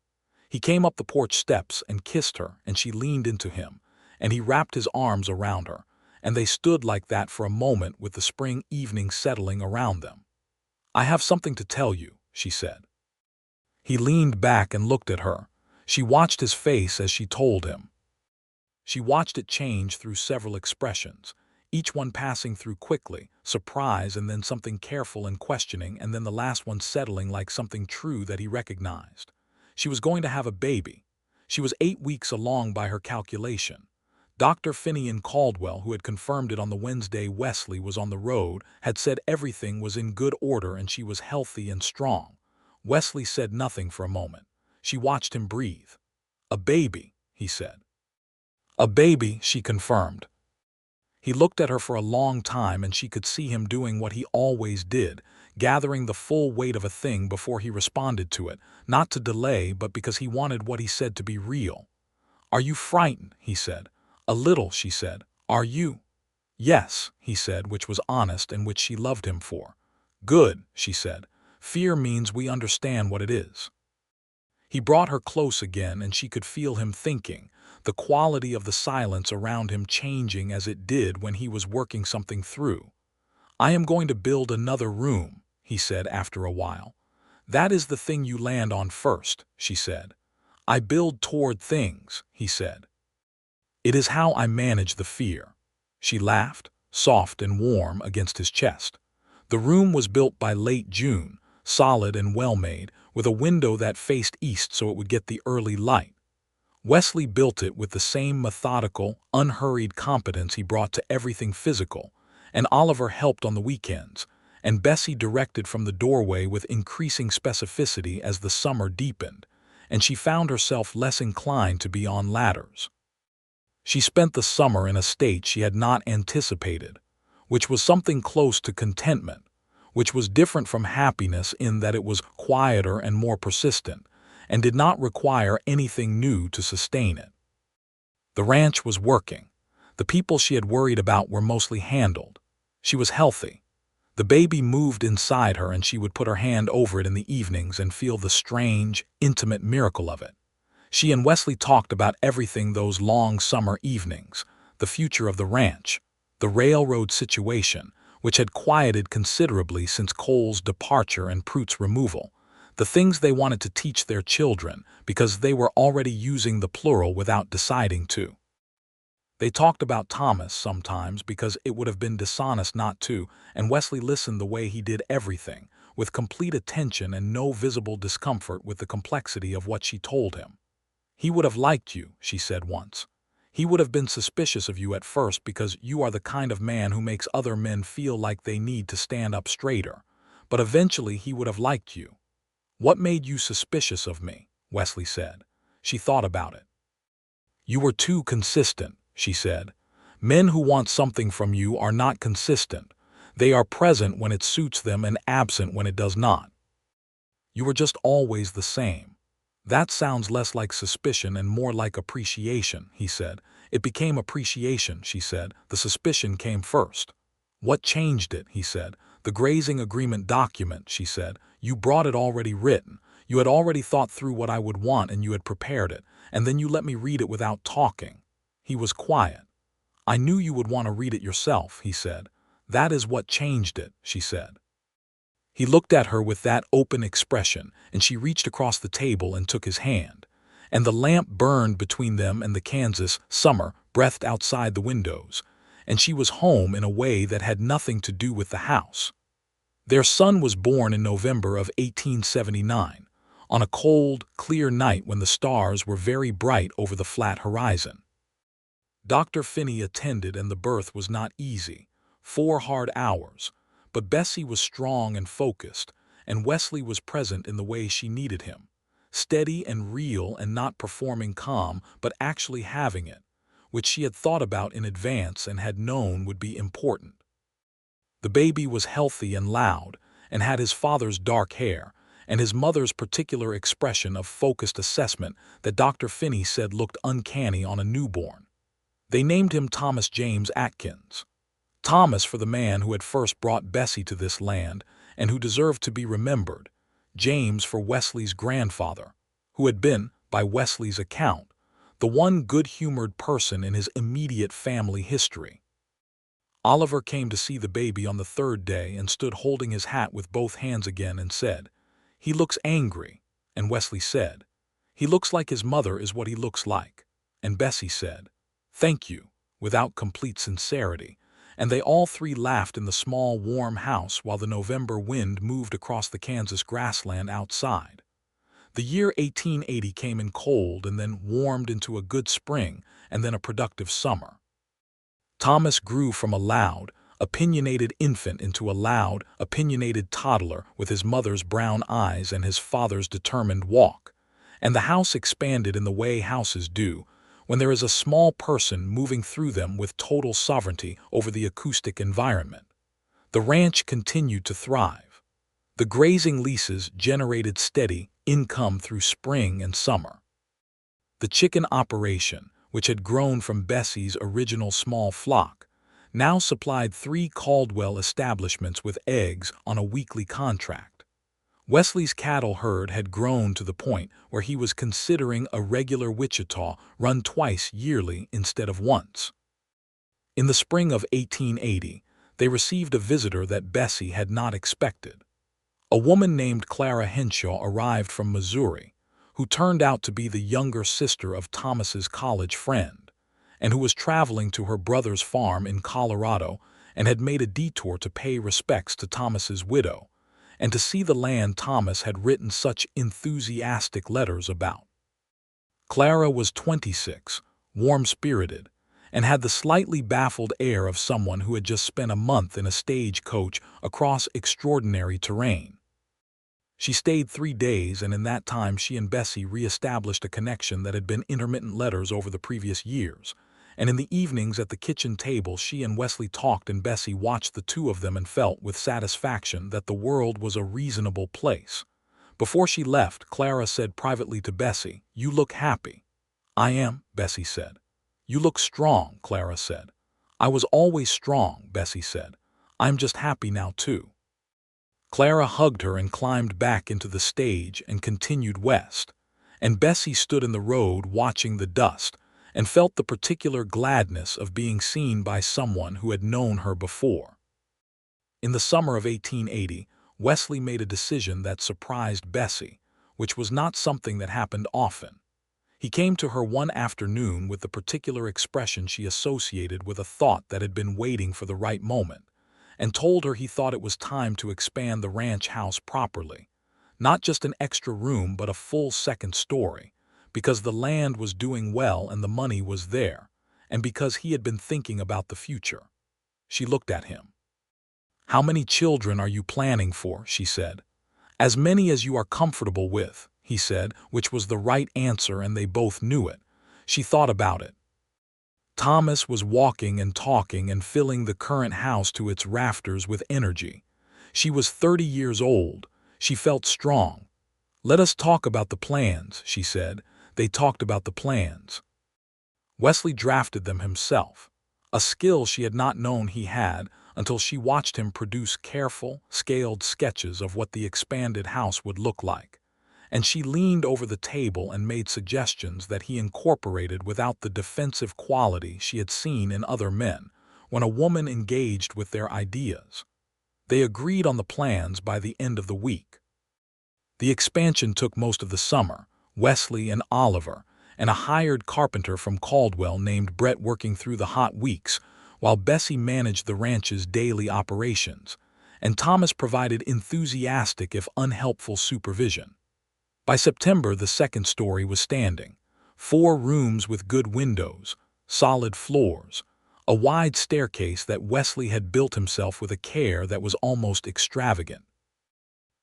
He came up the porch steps and kissed her, and she leaned into him, and he wrapped his arms around her, and they stood like that for a moment with the spring evening settling around them. "I have something to tell you," she said. He leaned back and looked at her. She watched his face as she told him. She watched it change through several expressions, each one passing through quickly, surprise and then something careful and questioning, and then the last one settling like something true that he recognized. She was going to have a baby. She was 8 weeks along by her calculation. Dr. Finian Caldwell, who had confirmed it on the Wednesday Wesley was on the road, had said everything was in good order and she was healthy and strong. Wesley said nothing for a moment. She watched him breathe. "A baby," he said. "A baby," she confirmed. He looked at her for a long time and she could see him doing what he always did, gathering the full weight of a thing before he responded to it, not to delay but because he wanted what he said to be real. "Are you frightened?" he said. "A little," she said. "Are you?" "Yes," he said, which was honest and which she loved him for. "Good," she said. "Fear means we understand what it is." He brought her close again and she could feel him thinking, the quality of the silence around him changing as it did when he was working something through. "I am going to build another room," he said after a while. "That is the thing you land on first," she said. "I build toward things," he said. "It is how I manage the fear." She laughed, soft and warm against his chest. The room was built by late June, solid and well-made, with a window that faced east so it would get the early light. Wesley built it with the same methodical, unhurried competence he brought to everything physical, and Oliver helped on the weekends, and Bessie directed from the doorway with increasing specificity as the summer deepened, and she found herself less inclined to be on ladders. She spent the summer in a state she had not anticipated, which was something close to contentment, which was different from happiness in that it was quieter and more persistent, and did not require anything new to sustain it. The ranch was working. The people she had worried about were mostly handled. She was healthy. The baby moved inside her and she would put her hand over it in the evenings and feel the strange, intimate miracle of it. She and Wesley talked about everything those long summer evenings, the future of the ranch, the railroad situation, which had quieted considerably since Cole's departure and Pruitt's removal, the things they wanted to teach their children because they were already using the plural without deciding to. They talked about Thomas sometimes because it would have been dishonest not to, and Wesley listened the way he did everything, with complete attention and no visible discomfort with the complexity of what she told him. "He would have liked you," she said once. "He would have been suspicious of you at first because you are the kind of man who makes other men feel like they need to stand up straighter, but eventually he would have liked you." "What made you suspicious of me?" Wesley said. She thought about it. "You were too consistent," she said. "Men who want something from you are not consistent. They are present when it suits them and absent when it does not. You were just always the same." "That sounds less like suspicion and more like appreciation," he said. "It became appreciation," she said. "The suspicion came first." "What changed it?" he said. "The grazing agreement document," she said. "You brought it already written. You had already thought through what I would want and you had prepared it, and then you let me read it without talking." He was quiet. "I knew you would want to read it yourself," he said. "That is what changed it," she said. He looked at her with that open expression, and she reached across the table and took his hand. And the lamp burned between them and the Kansas summer breathed outside the windows, and she was home in a way that had nothing to do with the house. Their son was born in November of 1879, on a cold, clear night when the stars were very bright over the flat horizon. Dr. Finney attended and the birth was not easy, 4 hard hours, but Bessie was strong and focused, and Wesley was present in the way she needed him, steady and real and not performing calm but actually having it, which she had thought about in advance and had known would be important. The baby was healthy and loud, and had his father's dark hair, and his mother's particular expression of focused assessment that Dr. Finney said looked uncanny on a newborn. They named him Thomas James Atkins. Thomas for the man who had first brought Bessie to this land and who deserved to be remembered, James for Wesley's grandfather, who had been, by Wesley's account, the one good-humored person in his immediate family history. Oliver came to see the baby on the 3rd day and stood holding his hat with both hands again and said, "He looks angry," and Wesley said, "He looks like his mother is what he looks like," and Bessie said, "Thank you," without complete sincerity, and they all three laughed in the small, warm house while the November wind moved across the Kansas grassland outside. The year 1880 came in cold and then warmed into a good spring and then a productive summer. Thomas grew from a loud, opinionated infant into a loud, opinionated toddler with his mother's brown eyes and his father's determined walk. And the house expanded in the way houses do, when there is a small person moving through them with total sovereignty over the acoustic environment. The ranch continued to thrive. The grazing leases generated steady income through spring and summer. The chicken operation, which had grown from Bessie's original small flock, now supplied 3 Caldwell establishments with eggs on a weekly contract. Wesley's cattle herd had grown to the point where he was considering a regular Wichita run twice yearly instead of once. In the spring of 1880, they received a visitor that Bessie had not expected. A woman named Clara Henshaw arrived from Missouri, who turned out to be the younger sister of Thomas's college friend, and who was traveling to her brother's farm in Colorado and had made a detour to pay respects to Thomas's widow, and to see the land Thomas had written such enthusiastic letters about. Clara was 26, warm-spirited, and had the slightly baffled air of someone who had just spent a month in a stagecoach across extraordinary terrain. She stayed 3 days, and in that time she and Bessie re-established a connection that had been intermittent letters over the previous years, and in the evenings at the kitchen table she and Wesley talked and Bessie watched the two of them and felt with satisfaction that the world was a reasonable place. Before she left, Clara said privately to Bessie, "You look happy." "I am," Bessie said. "You look strong," Clara said. "I was always strong," Bessie said. "I'm just happy now, too." Clara hugged her and climbed back into the stage and continued west, and Bessie stood in the road watching the dust and felt the particular gladness of being seen by someone who had known her before. In the summer of 1880, Wesley made a decision that surprised Bessie, which was not something that happened often. He came to her one afternoon with the particular expression she associated with a thought that had been waiting for the right moment, and told her he thought it was time to expand the ranch house properly, not just an extra room but a full second story, because the land was doing well and the money was there, and because he had been thinking about the future. She looked at him. "How many children are you planning for?" she said. "As many as you are comfortable with," he said, which was the right answer, and they both knew it. She thought about it. Thomas was walking and talking and filling the current house to its rafters with energy. She was 30 years old. She felt strong. "Let us talk about the plans," she said. They talked about the plans. Wesley drafted them himself, a skill she had not known he had until she watched him produce careful, scaled sketches of what the expanded house would look like. And she leaned over the table and made suggestions that he incorporated without the defensive quality she had seen in other men when a woman engaged with their ideas. They agreed on the plans by the end of the week. The expansion took most of the summer, Wesley and Oliver, and a hired carpenter from Caldwell named Brett working through the hot weeks, while Bessie managed the ranch's daily operations, and Thomas provided enthusiastic if unhelpful supervision. By September, the second story was standing. 4 rooms with good windows, solid floors, a wide staircase that Wesley had built himself with a care that was almost extravagant.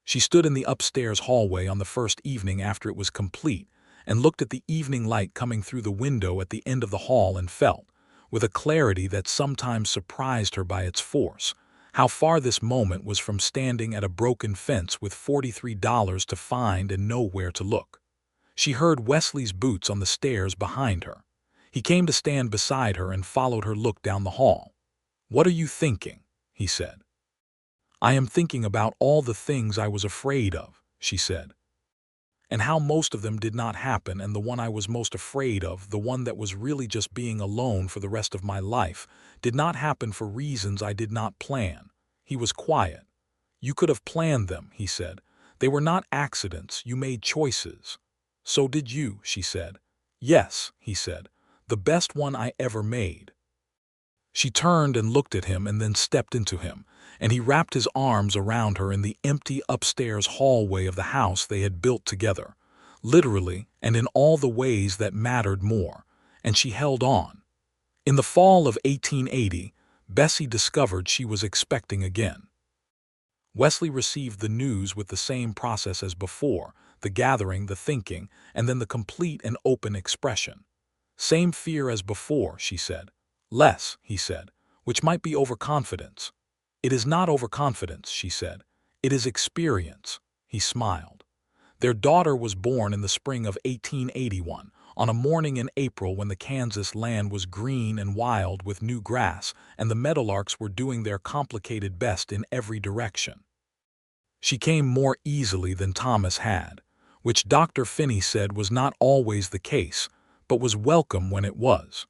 She stood in the upstairs hallway on the first evening after it was complete and looked at the evening light coming through the window at the end of the hall and felt, with a clarity that sometimes surprised her by its force, how far this moment was from standing at a broken fence with $43 to find and nowhere to look. She heard Wesley's boots on the stairs behind her. He came to stand beside her and followed her look down the hall. "What are you thinking?" he said. "I am thinking about all the things I was afraid of," she said. "And how most of them did not happen, and the one I was most afraid of, the one that was really just being alone for the rest of my life, did not happen for reasons I did not plan." He was quiet. "You could have planned them," he said. "They were not accidents, you made choices." "So did you," she said. "Yes," he said. "The best one I ever made." She turned and looked at him and then stepped into him, and he wrapped his arms around her in the empty upstairs hallway of the house they had built together, literally and in all the ways that mattered more, and she held on. In the fall of 1880, Bessie discovered she was expecting again. Wesley received the news with the same process as before, the gathering, the thinking, and then the complete and open expression. Same fear as before, she said. Less, he said, which might be overconfidence. It is not overconfidence, she said. It is experience. He smiled. Their daughter was born in the spring of 1881, on a morning in April when the Kansas land was green and wild with new grass, and the meadowlarks were doing their complicated best in every direction. She came more easily than Thomas had, which Dr. Finney said was not always the case, but was welcome when it was.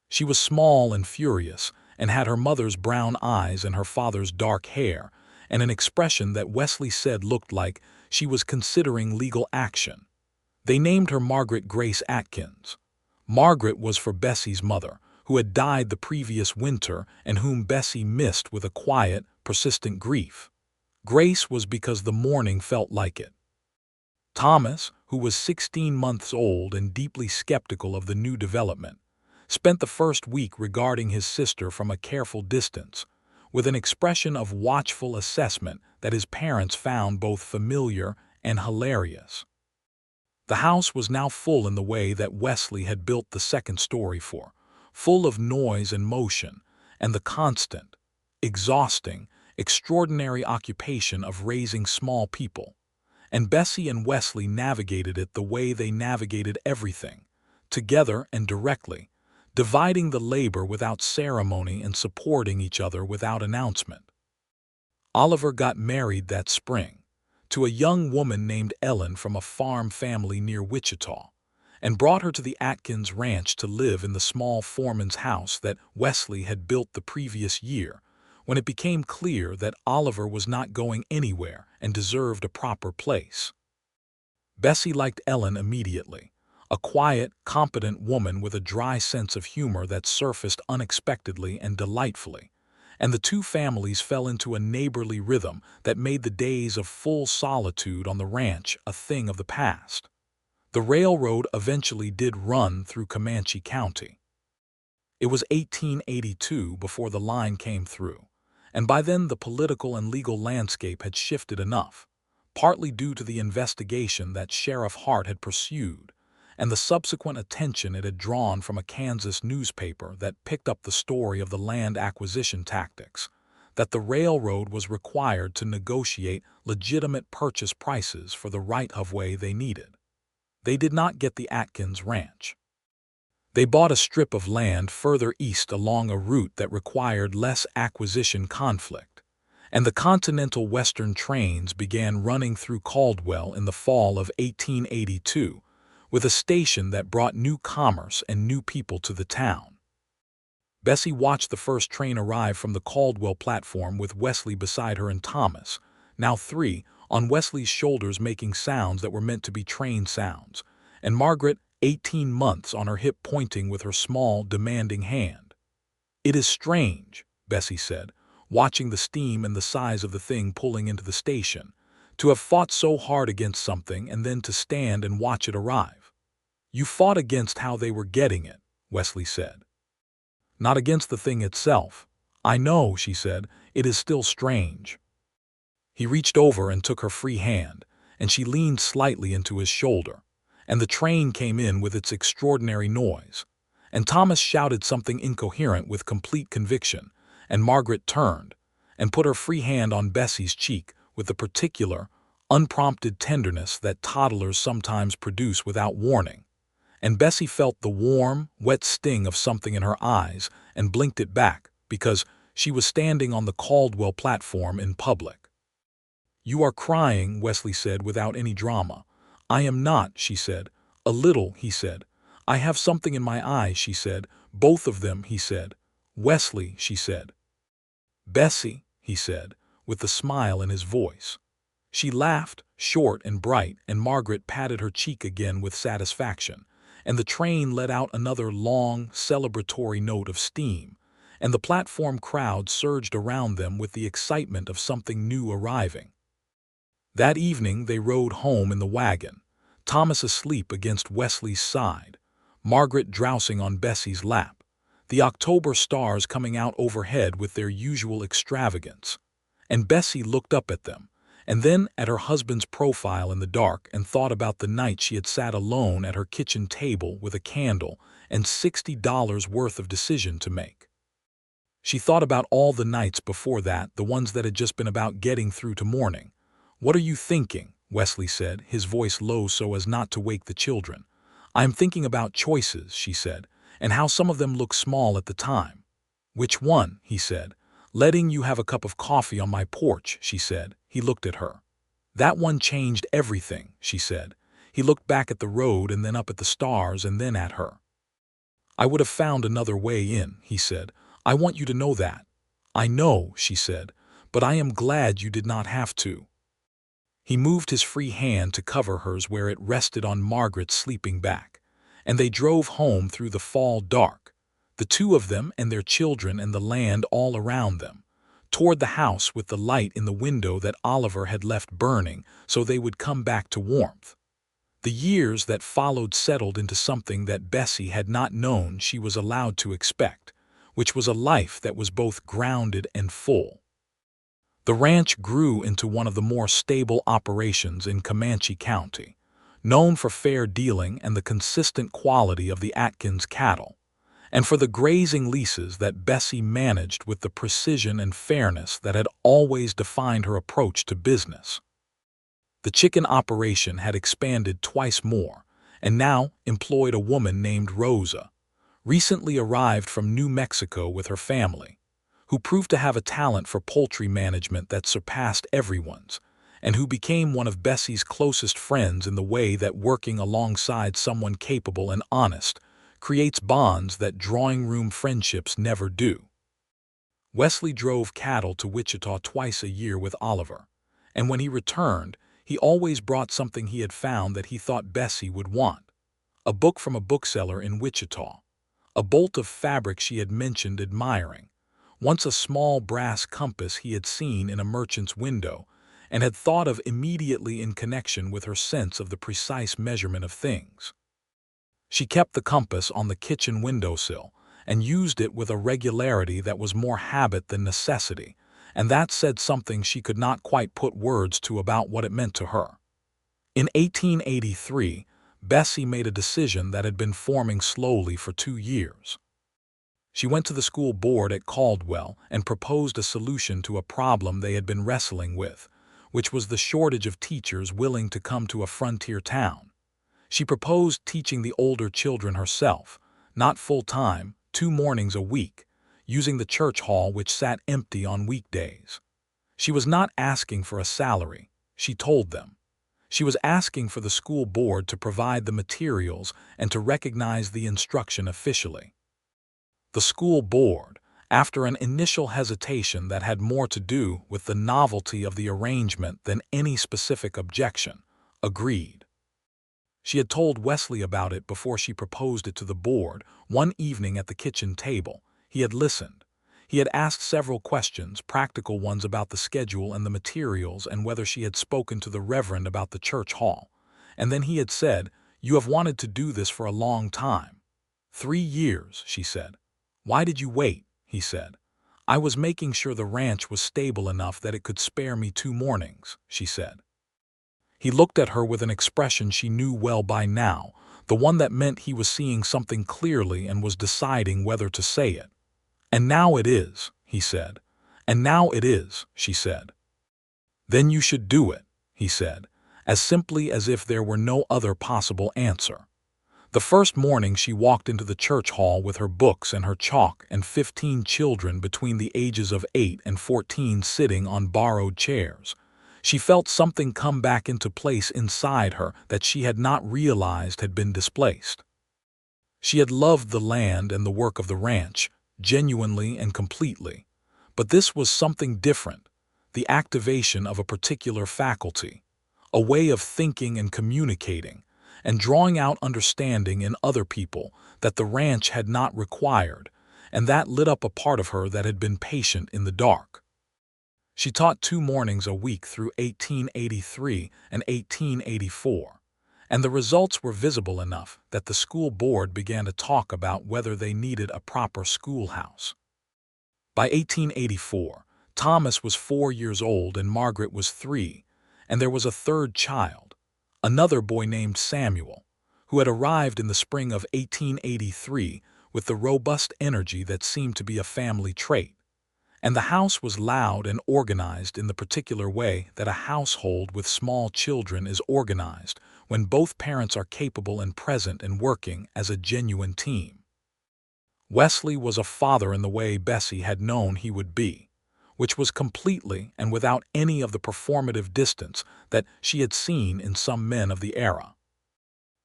She was small and furious, and had her mother's brown eyes and her father's dark hair, and an expression that Wesley said looked like she was considering legal action. They named her Margaret Grace Atkins. Margaret was for Bessie's mother, who had died the previous winter and whom Bessie missed with a quiet, persistent grief. Grace was because the mourning felt like it. Thomas, who was 16 months old and deeply skeptical of the new development, spent the first week regarding his sister from a careful distance, with an expression of watchful assessment that his parents found both familiar and hilarious. The house was now full in the way that Wesley had built the second story for, full of noise and motion, and the constant, exhausting, extraordinary occupation of raising small people. And Bessie and Wesley navigated it the way they navigated everything, together and directly, dividing the labor without ceremony and supporting each other without announcement. Oliver got married that spring to a young woman named Ellen from a farm family near Wichita, and brought her to the Atkins ranch to live in the small foreman's house that Wesley had built the previous year, when it became clear that Oliver was not going anywhere and deserved a proper place. Bessie liked Ellen immediately, a quiet, competent woman with a dry sense of humor that surfaced unexpectedly and delightfully, and the two families fell into a neighborly rhythm that made the days of full solitude on the ranch a thing of the past. The railroad eventually did run through Comanche County. It was 1882 before the line came through, and by then the political and legal landscape had shifted enough, partly due to the investigation that Sheriff Hart had pursued, and the subsequent attention it had drawn from a Kansas newspaper that picked up the story of the land acquisition tactics, that the railroad was required to negotiate legitimate purchase prices for the right-of-way they needed. They did not get the Atkins ranch. They bought a strip of land further east along a route that required less acquisition conflict, and the Continental Western trains began running through Caldwell in the fall of 1882, with a station that brought new commerce and new people to the town. Bessie watched the first train arrive from the Caldwell platform with Wesley beside her and Thomas, now 3, on Wesley's shoulders making sounds that were meant to be train sounds, and Margaret, 18 months, on her hip pointing with her small, demanding hand. "It is strange," Bessie said, watching the steam and the size of the thing pulling into the station, "to have fought so hard against something and then to stand and watch it arrive." "You fought against how they were getting it," Wesley said. "Not against the thing itself." "I know," she said, "it is still strange." He reached over and took her free hand, and she leaned slightly into his shoulder, and the train came in with its extraordinary noise, and Thomas shouted something incoherent with complete conviction, and Margaret turned and put her free hand on Bessie's cheek with the particular, unprompted tenderness that toddlers sometimes produce without warning, and Bessie felt the warm, wet sting of something in her eyes and blinked it back because she was standing on the Caldwell platform in public. "You are crying," Wesley said without any drama. "I am not," she said. "A little," he said. "I have something in my eyes," she said. "Both of them," he said. "Wesley," she said. "Bessie," he said, with the smile in his voice. She laughed, short and bright, and Margaret patted her cheek again with satisfaction, and the train let out another long, celebratory note of steam, and the platform crowd surged around them with the excitement of something new arriving. That evening they rode home in the wagon, Thomas asleep against Wesley's side, Margaret drowsing on Bessie's lap, the October stars coming out overhead with their usual extravagance. And Bessie looked up at them, and then at her husband's profile in the dark, and thought about the night she had sat alone at her kitchen table with a candle and $60 worth of decision to make. She thought about all the nights before that, the ones that had just been about getting through to morning. "What are you thinking?" Wesley said, his voice low so as not to wake the children. "I'm thinking about choices," she said, "and how some of them look small at the time." "Which one?" he said. "Letting you have a cup of coffee on my porch," she said. He looked at her. "That one changed everything," she said. He looked back at the road and then up at the stars and then at her. "I would have found another way in," he said. "I want you to know that." "I know," she said, "but I am glad you did not have to." He moved his free hand to cover hers where it rested on Margaret's sleeping back, and they drove home through the fall dark, the two of them and their children and the land all around them, toward the house with the light in the window that Oliver had left burning so they would come back to warmth. The years that followed settled into something that Bessie had not known she was allowed to expect, which was a life that was both grounded and full. The ranch grew into one of the more stable operations in Comanche County, known for fair dealing and the consistent quality of the Atkins cattle, and for the grazing leases that Bessie managed with the precision and fairness that had always defined her approach to business. The chicken operation had expanded twice more, and now employed a woman named Rosa, recently arrived from New Mexico with her family, who proved to have a talent for poultry management that surpassed everyone's, and who became one of Bessie's closest friends in the way that working alongside someone capable and honest creates bonds that drawing-room friendships never do. Wesley drove cattle to Wichita twice a year with Oliver, and when he returned, he always brought something he had found that he thought Bessie would want. A book from a bookseller in Wichita, a bolt of fabric she had mentioned admiring, once a small brass compass he had seen in a merchant's window and had thought of immediately in connection with her sense of the precise measurement of things. She kept the compass on the kitchen windowsill and used it with a regularity that was more habit than necessity, and that said something she could not quite put words to about what it meant to her. In 1883, Bessie made a decision that had been forming slowly for 2 years. She went to the school board at Caldwell and proposed a solution to a problem they had been wrestling with, which was the shortage of teachers willing to come to a frontier town. She proposed teaching the older children herself, not full-time, 2 mornings a week, using the church hall which sat empty on weekdays. She was not asking for a salary, she told them. She was asking for the school board to provide the materials and to recognize the instruction officially. The school board, after an initial hesitation that had more to do with the novelty of the arrangement than any specific objection, agreed. She had told Wesley about it before she proposed it to the board one evening at the kitchen table. He had listened. He had asked several questions, practical ones about the schedule and the materials and whether she had spoken to the reverend about the church hall. And then he had said, "You have wanted to do this for a long time." 3 years, she said. "Why did you wait?" he said. "I was making sure the ranch was stable enough that it could spare me 2 mornings, she said. He looked at her with an expression she knew well by now, the one that meant he was seeing something clearly and was deciding whether to say it. "And now it is," he said. "And now it is," she said. "Then you should do it," he said, as simply as if there were no other possible answer. The first morning she walked into the church hall with her books and her chalk and 15 children between the ages of 8 and 14 sitting on borrowed chairs. She felt something come back into place inside her that she had not realized had been displaced. She had loved the land and the work of the ranch, genuinely and completely. But this was something different, the activation of a particular faculty, a way of thinking and communicating, and drawing out understanding in other people that the ranch had not required, and that lit up a part of her that had been patient in the dark. She taught 2 mornings a week through 1883 and 1884, and the results were visible enough that the school board began to talk about whether they needed a proper schoolhouse. By 1884, Thomas was 4 years old and Margaret was 3, and there was a third child, another boy named Samuel, who had arrived in the spring of 1883 with the robust energy that seemed to be a family trait. And the house was loud and organized in the particular way that a household with small children is organized when both parents are capable and present and working as a genuine team. Wesley was a father in the way Bessie had known he would be, which was completely and without any of the performative distance that she had seen in some men of the era.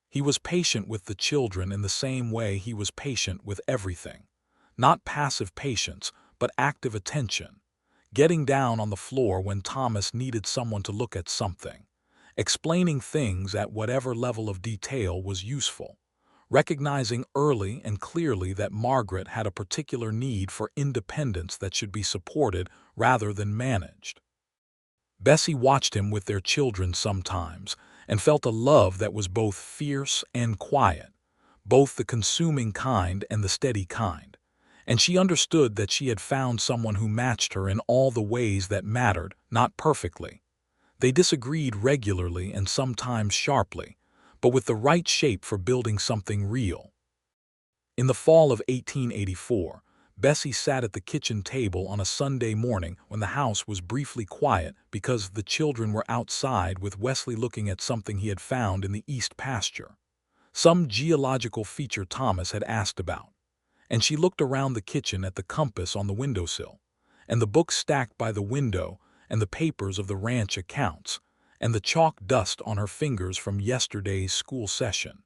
He was patient with the children in the same way he was patient with everything, not passive patience, but active attention, getting down on the floor when Thomas needed someone to look at something, explaining things at whatever level of detail was useful, recognizing early and clearly that Margaret had a particular need for independence that should be supported rather than managed. Bessie watched him with their children sometimes and felt a love that was both fierce and quiet, both the consuming kind and the steady kind. And she understood that she had found someone who matched her in all the ways that mattered, not perfectly. They disagreed regularly and sometimes sharply, but with the right shape for building something real. In the fall of 1884, Bessie sat at the kitchen table on a Sunday morning when the house was briefly quiet because the children were outside with Wesley looking at something he had found in the east pasture, some geological feature Thomas had asked about. And she looked around the kitchen at the compass on the windowsill, and the books stacked by the window, and the papers of the ranch accounts, and the chalk dust on her fingers from yesterday's school session.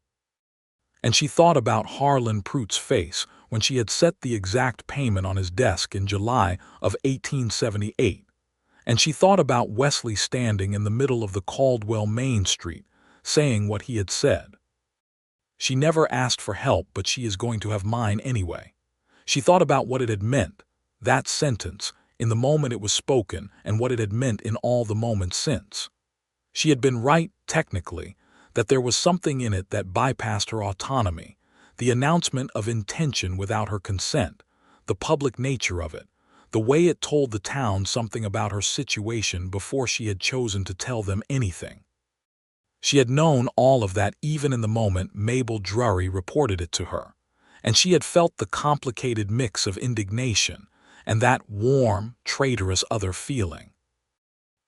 And she thought about Harlan Pruitt's face when she had set the exact payment on his desk in July of 1878, and she thought about Wesley standing in the middle of the Caldwell Main Street, saying what he had said. She never asked for help, but she is going to have mine anyway. She thought about what it had meant, that sentence, in the moment it was spoken, and what it had meant in all the moments since. She had been right, technically, that there was something in it that bypassed her autonomy, the announcement of intention without her consent, the public nature of it, the way it told the town something about her situation before she had chosen to tell them anything. She had known all of that even in the moment Mabel Drury reported it to her, and she had felt the complicated mix of indignation and that warm, traitorous other feeling.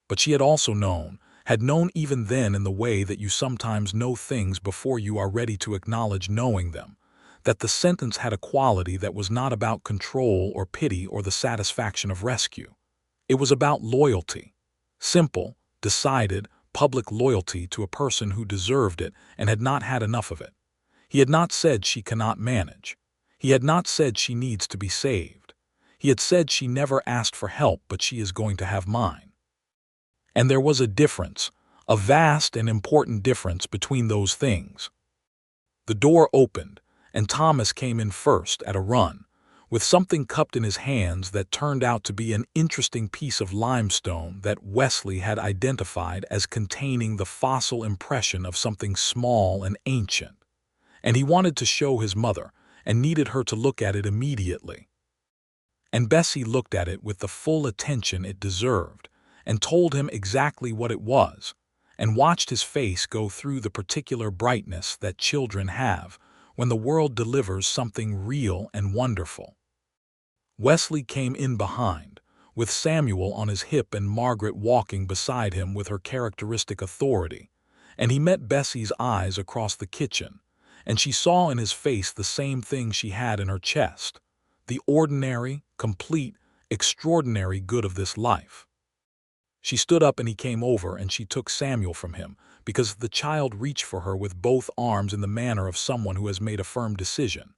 But she had also known, had known even then in the way that you sometimes know things before you are ready to acknowledge knowing them, that the sentence had a quality that was not about control or pity or the satisfaction of rescue. It was about loyalty, simple, decided, public loyalty to a person who deserved it and had not had enough of it. He had not said she cannot manage. He had not said she needs to be saved. He had said she never asked for help, but she is going to have mine. And there was a difference, a vast and important difference between those things. The door opened, and Thomas came in first at a run, with something cupped in his hands that turned out to be an interesting piece of limestone that Wesley had identified as containing the fossil impression of something small and ancient. And he wanted to show his mother, and needed her to look at it immediately. And Bessie looked at it with the full attention it deserved, and told him exactly what it was, and watched his face go through the particular brightness that children have when the world delivers something real and wonderful. Wesley came in behind, with Samuel on his hip and Margaret walking beside him with her characteristic authority, and he met Bessie's eyes across the kitchen, and she saw in his face the same thing she had in her chest, the ordinary, complete, extraordinary good of this life. She stood up and he came over and she took Samuel from him, because the child reached for her with both arms in the manner of someone who has made a firm decision.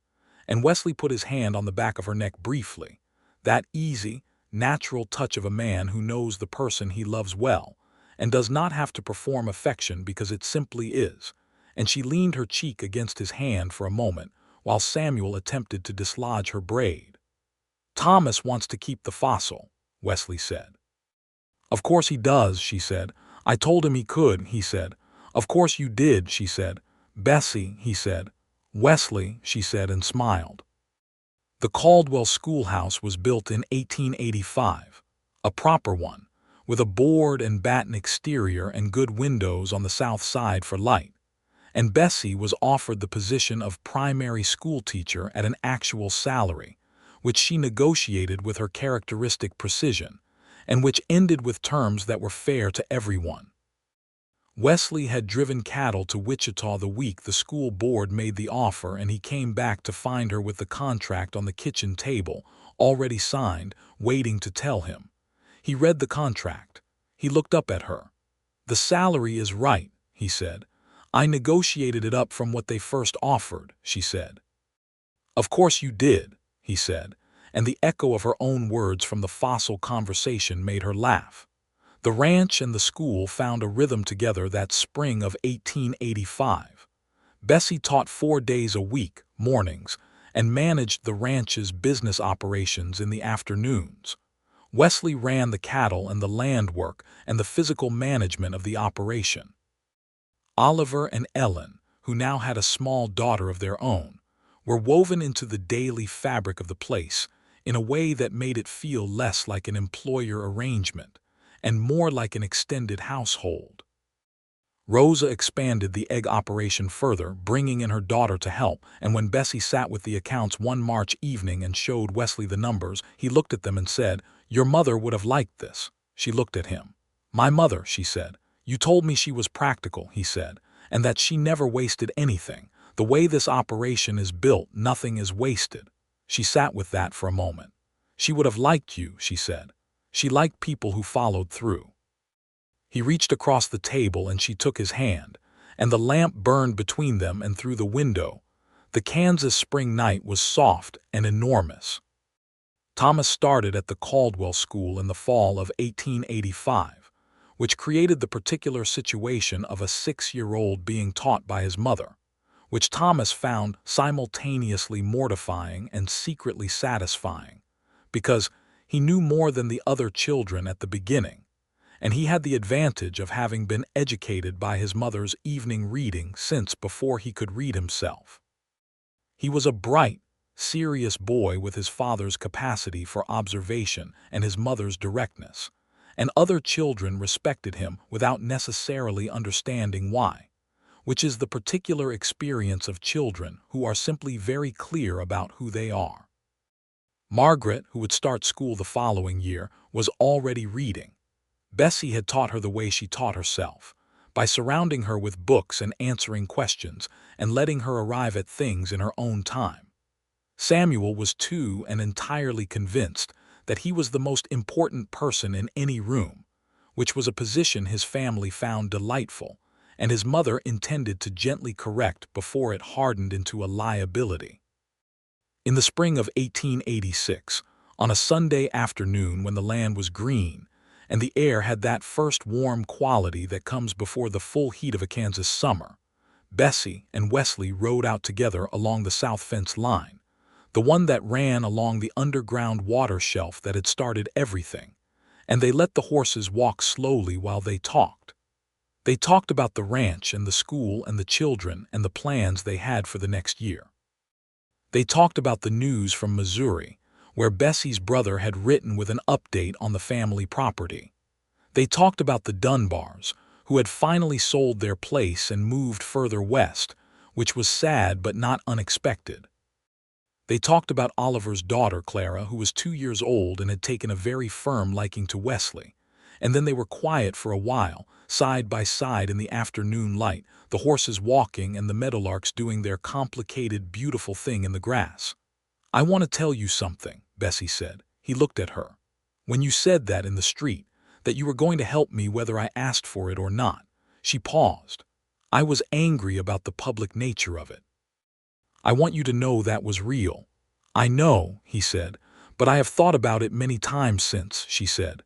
And Wesley put his hand on the back of her neck briefly, that easy, natural touch of a man who knows the person he loves well, and does not have to perform affection because it simply is, and she leaned her cheek against his hand for a moment while Samuel attempted to dislodge her braid. "Thomas wants to keep the fossil," Wesley said. "Of course he does," she said. "I told him he could," he said. "Of course you did," she said. "Bessie," he said. "Wesley," she said and smiled. The Caldwell schoolhouse was built in 1885, a proper one, with a board and batten exterior and good windows on the south side for light, and Bessie was offered the position of primary school teacher at an actual salary, which she negotiated with her characteristic precision, and which ended with terms that were fair to everyone. Wesley had driven cattle to Wichita the week the school board made the offer, and he came back to find her with the contract on the kitchen table, already signed, waiting to tell him. He read the contract. He looked up at her. "The salary is right," he said. "I negotiated it up from what they first offered," she said. "Of course you did," he said, and the echo of her own words from the fossil conversation made her laugh. The ranch and the school found a rhythm together that spring of 1885. Bessie taught 4 days a week, mornings, and managed the ranch's business operations in the afternoons. Wesley ran the cattle and the land work and the physical management of the operation. Oliver and Ellen, who now had a small daughter of their own, were woven into the daily fabric of the place in a way that made it feel less like an employer arrangement and more like an extended household. Rosa expanded the egg operation further, bringing in her daughter to help, and when Bessie sat with the accounts one March evening and showed Wesley the numbers, he looked at them and said, "Your mother would have liked this." She looked at him. "My mother," she said. "You told me she was practical," he said, "and that she never wasted anything. The way this operation is built, nothing is wasted." She sat with that for a moment. "She would have liked you," she said. She liked people who followed through. He reached across the table and she took his hand, and the lamp burned between them and through the window. The Kansas spring night was soft and enormous. Thomas started at the Caldwell School in the fall of 1885, which created the particular situation of a 6-year-old being taught by his mother, which Thomas found simultaneously mortifying and secretly satisfying, because he knew more than the other children at the beginning, and he had the advantage of having been educated by his mother's evening reading since before he could read himself. He was a bright, serious boy with his father's capacity for observation and his mother's directness, and other children respected him without necessarily understanding why, which is the particular experience of children who are simply very clear about who they are. Margaret, who would start school the following year, was already reading. Bessie had taught her the way she taught herself, by surrounding her with books and answering questions and letting her arrive at things in her own time. Samuel was too and entirely convinced that he was the most important person in any room, which was a position his family found delightful, and his mother intended to gently correct before it hardened into a liability. In the spring of 1886, on a Sunday afternoon when the land was green, and the air had that first warm quality that comes before the full heat of a Kansas summer, Bessie and Wesley rode out together along the south fence line, the one that ran along the underground water shelf that had started everything, and they let the horses walk slowly while they talked. They talked about the ranch and the school and the children and the plans they had for the next year. They talked about the news from Missouri, where Bessie's brother had written with an update on the family property. They talked about the Dunbars, who had finally sold their place and moved further west, which was sad but not unexpected. They talked about Oliver's daughter, Clara, who was 2 years old and had taken a very firm liking to Wesley, and then they were quiet for a while, side by side in the afternoon light, the horses walking and the meadowlarks doing their complicated, beautiful thing in the grass. "I want to tell you something," Bessie said. He looked at her. "When you said that in the street, that you were going to help me whether I asked for it or not," she paused. "I was angry about the public nature of it. I want you to know that was real." "I know," he said, "but I have thought about it many times since," she said.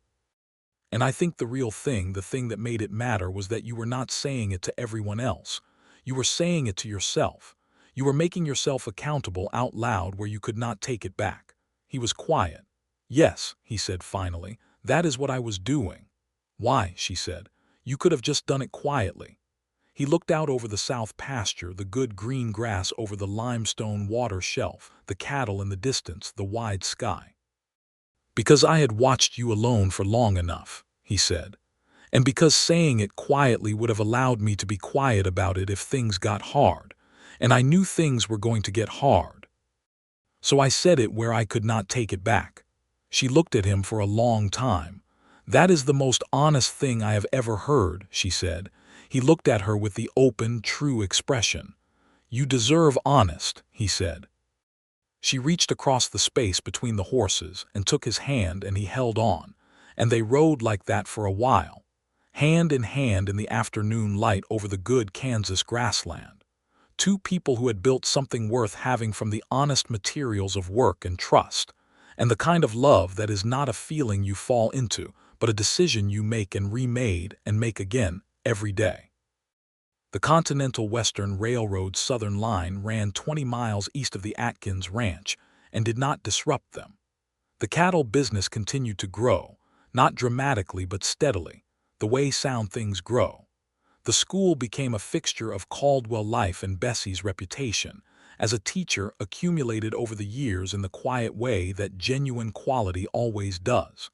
"And I think the real thing, the thing that made it matter, was that you were not saying it to everyone else. You were saying it to yourself. You were making yourself accountable out loud where you could not take it back." He was quiet. "Yes," he said finally, "that is what I was doing." "Why?" she said. "You could have just done it quietly." He looked out over the south pasture, the good green grass over the limestone water shelf, the cattle in the distance, the wide sky. "Because I had watched you alone for long enough," he said, "and because saying it quietly would have allowed me to be quiet about it if things got hard, and I knew things were going to get hard. So I said it where I could not take it back." She looked at him for a long time. "That is the most honest thing I have ever heard," she said. He looked at her with the open, true expression. "You deserve honest," he said. She reached across the space between the horses and took his hand, and he held on, and they rode like that for a while, hand in hand in the afternoon light over the good Kansas grassland. Two people who had built something worth having from the honest materials of work and trust, and the kind of love that is not a feeling you fall into, but a decision you make and remade and make again every day. The Continental Western Railroad's southern line ran 20 miles east of the Atkins ranch and did not disrupt them. The cattle business continued to grow, not dramatically but steadily, the way sound things grow. The school became a fixture of Caldwell life, and Bessie's reputation as a teacher accumulated over the years in the quiet way that genuine quality always does.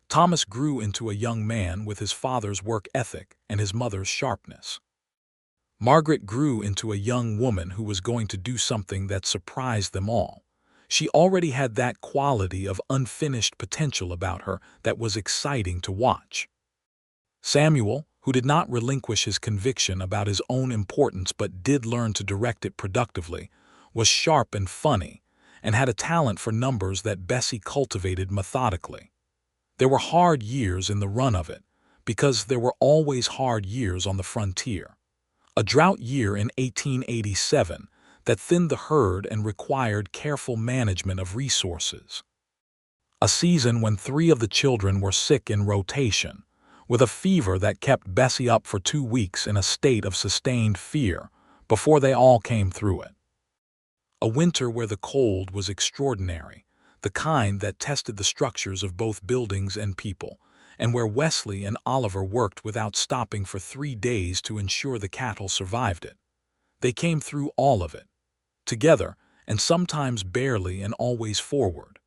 Thomas grew into a young man with his father's work ethic and his mother's sharpness. Margaret grew into a young woman who was going to do something that surprised them all. She already had that quality of unfinished potential about her that was exciting to watch. Samuel, who did not relinquish his conviction about his own importance but did learn to direct it productively, was sharp and funny, and had a talent for numbers that Bessie cultivated methodically. There were hard years in the run of it, because there were always hard years on the frontier. A drought year in 1887 that thinned the herd and required careful management of resources. A season when 3 of the children were sick in rotation, with a fever that kept Bessie up for 2 weeks in a state of sustained fear before they all came through it. A winter where the cold was extraordinary, the kind that tested the structures of both buildings and people, and where Wesley and Oliver worked without stopping for 3 days to ensure the cattle survived it. They came through all of it, together, and sometimes barely, and always forward.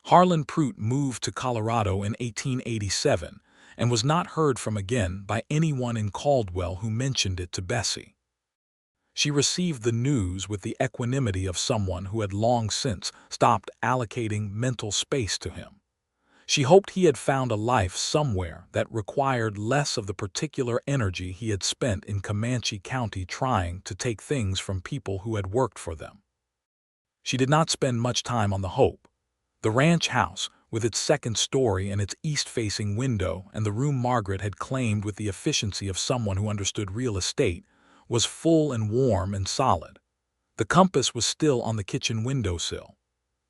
Harlan Pruitt moved to Colorado in 1887 and was not heard from again by anyone in Caldwell who mentioned it to Bessie. She received the news with the equanimity of someone who had long since stopped allocating mental space to him. She hoped he had found a life somewhere that required less of the particular energy he had spent in Comanche County trying to take things from people who had worked for them. She did not spend much time on the hope. The ranch house, with its second story and its east-facing window and the room Margaret had claimed with the efficiency of someone who understood real estate, was full and warm and solid. The compass was still on the kitchen windowsill.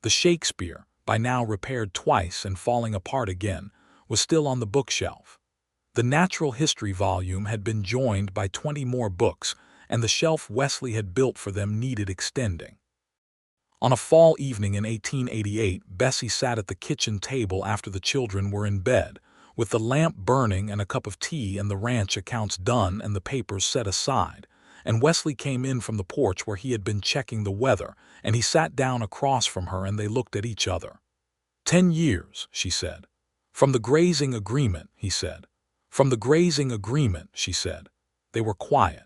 The Shakespeare, by now repaired twice and falling apart again, was still on the bookshelf. The natural history volume had been joined by 20 more books, and the shelf Wesley had built for them needed extending. On a fall evening in 1888, Bessie sat at the kitchen table after the children were in bed, with the lamp burning and a cup of tea and the ranch accounts done and the papers set aside, and Wesley came in from the porch where he had been checking the weather, and he sat down across from her and they looked at each other. 10 years, she said. From the grazing agreement, he said. From the grazing agreement, she said. They were quiet.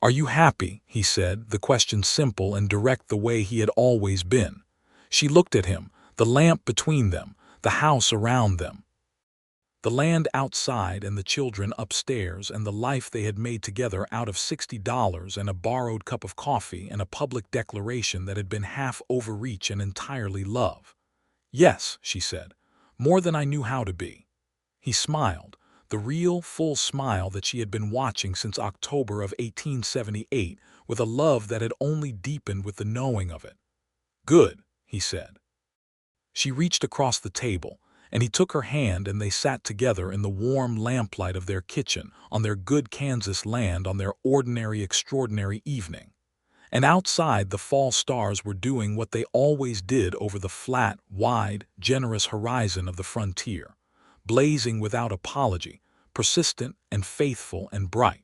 Are you happy, he said, the question simple and direct the way he had always been. She looked at him, the lamp between them, the house around them, the land outside and the children upstairs, and the life they had made together out of $60 and a borrowed cup of coffee and a public declaration that had been half overreach and entirely love. Yes, she said, more than I knew how to be. He smiled, the real, full smile that she had been watching since October of 1878, with a love that had only deepened with the knowing of it. Good, he said. She reached across the table, and he took her hand, and they sat together in the warm lamplight of their kitchen, on their good Kansas land, on their ordinary, extraordinary evening. And outside, the fall stars were doing what they always did over the flat, wide, generous horizon of the frontier, blazing without apology, persistent and faithful and bright.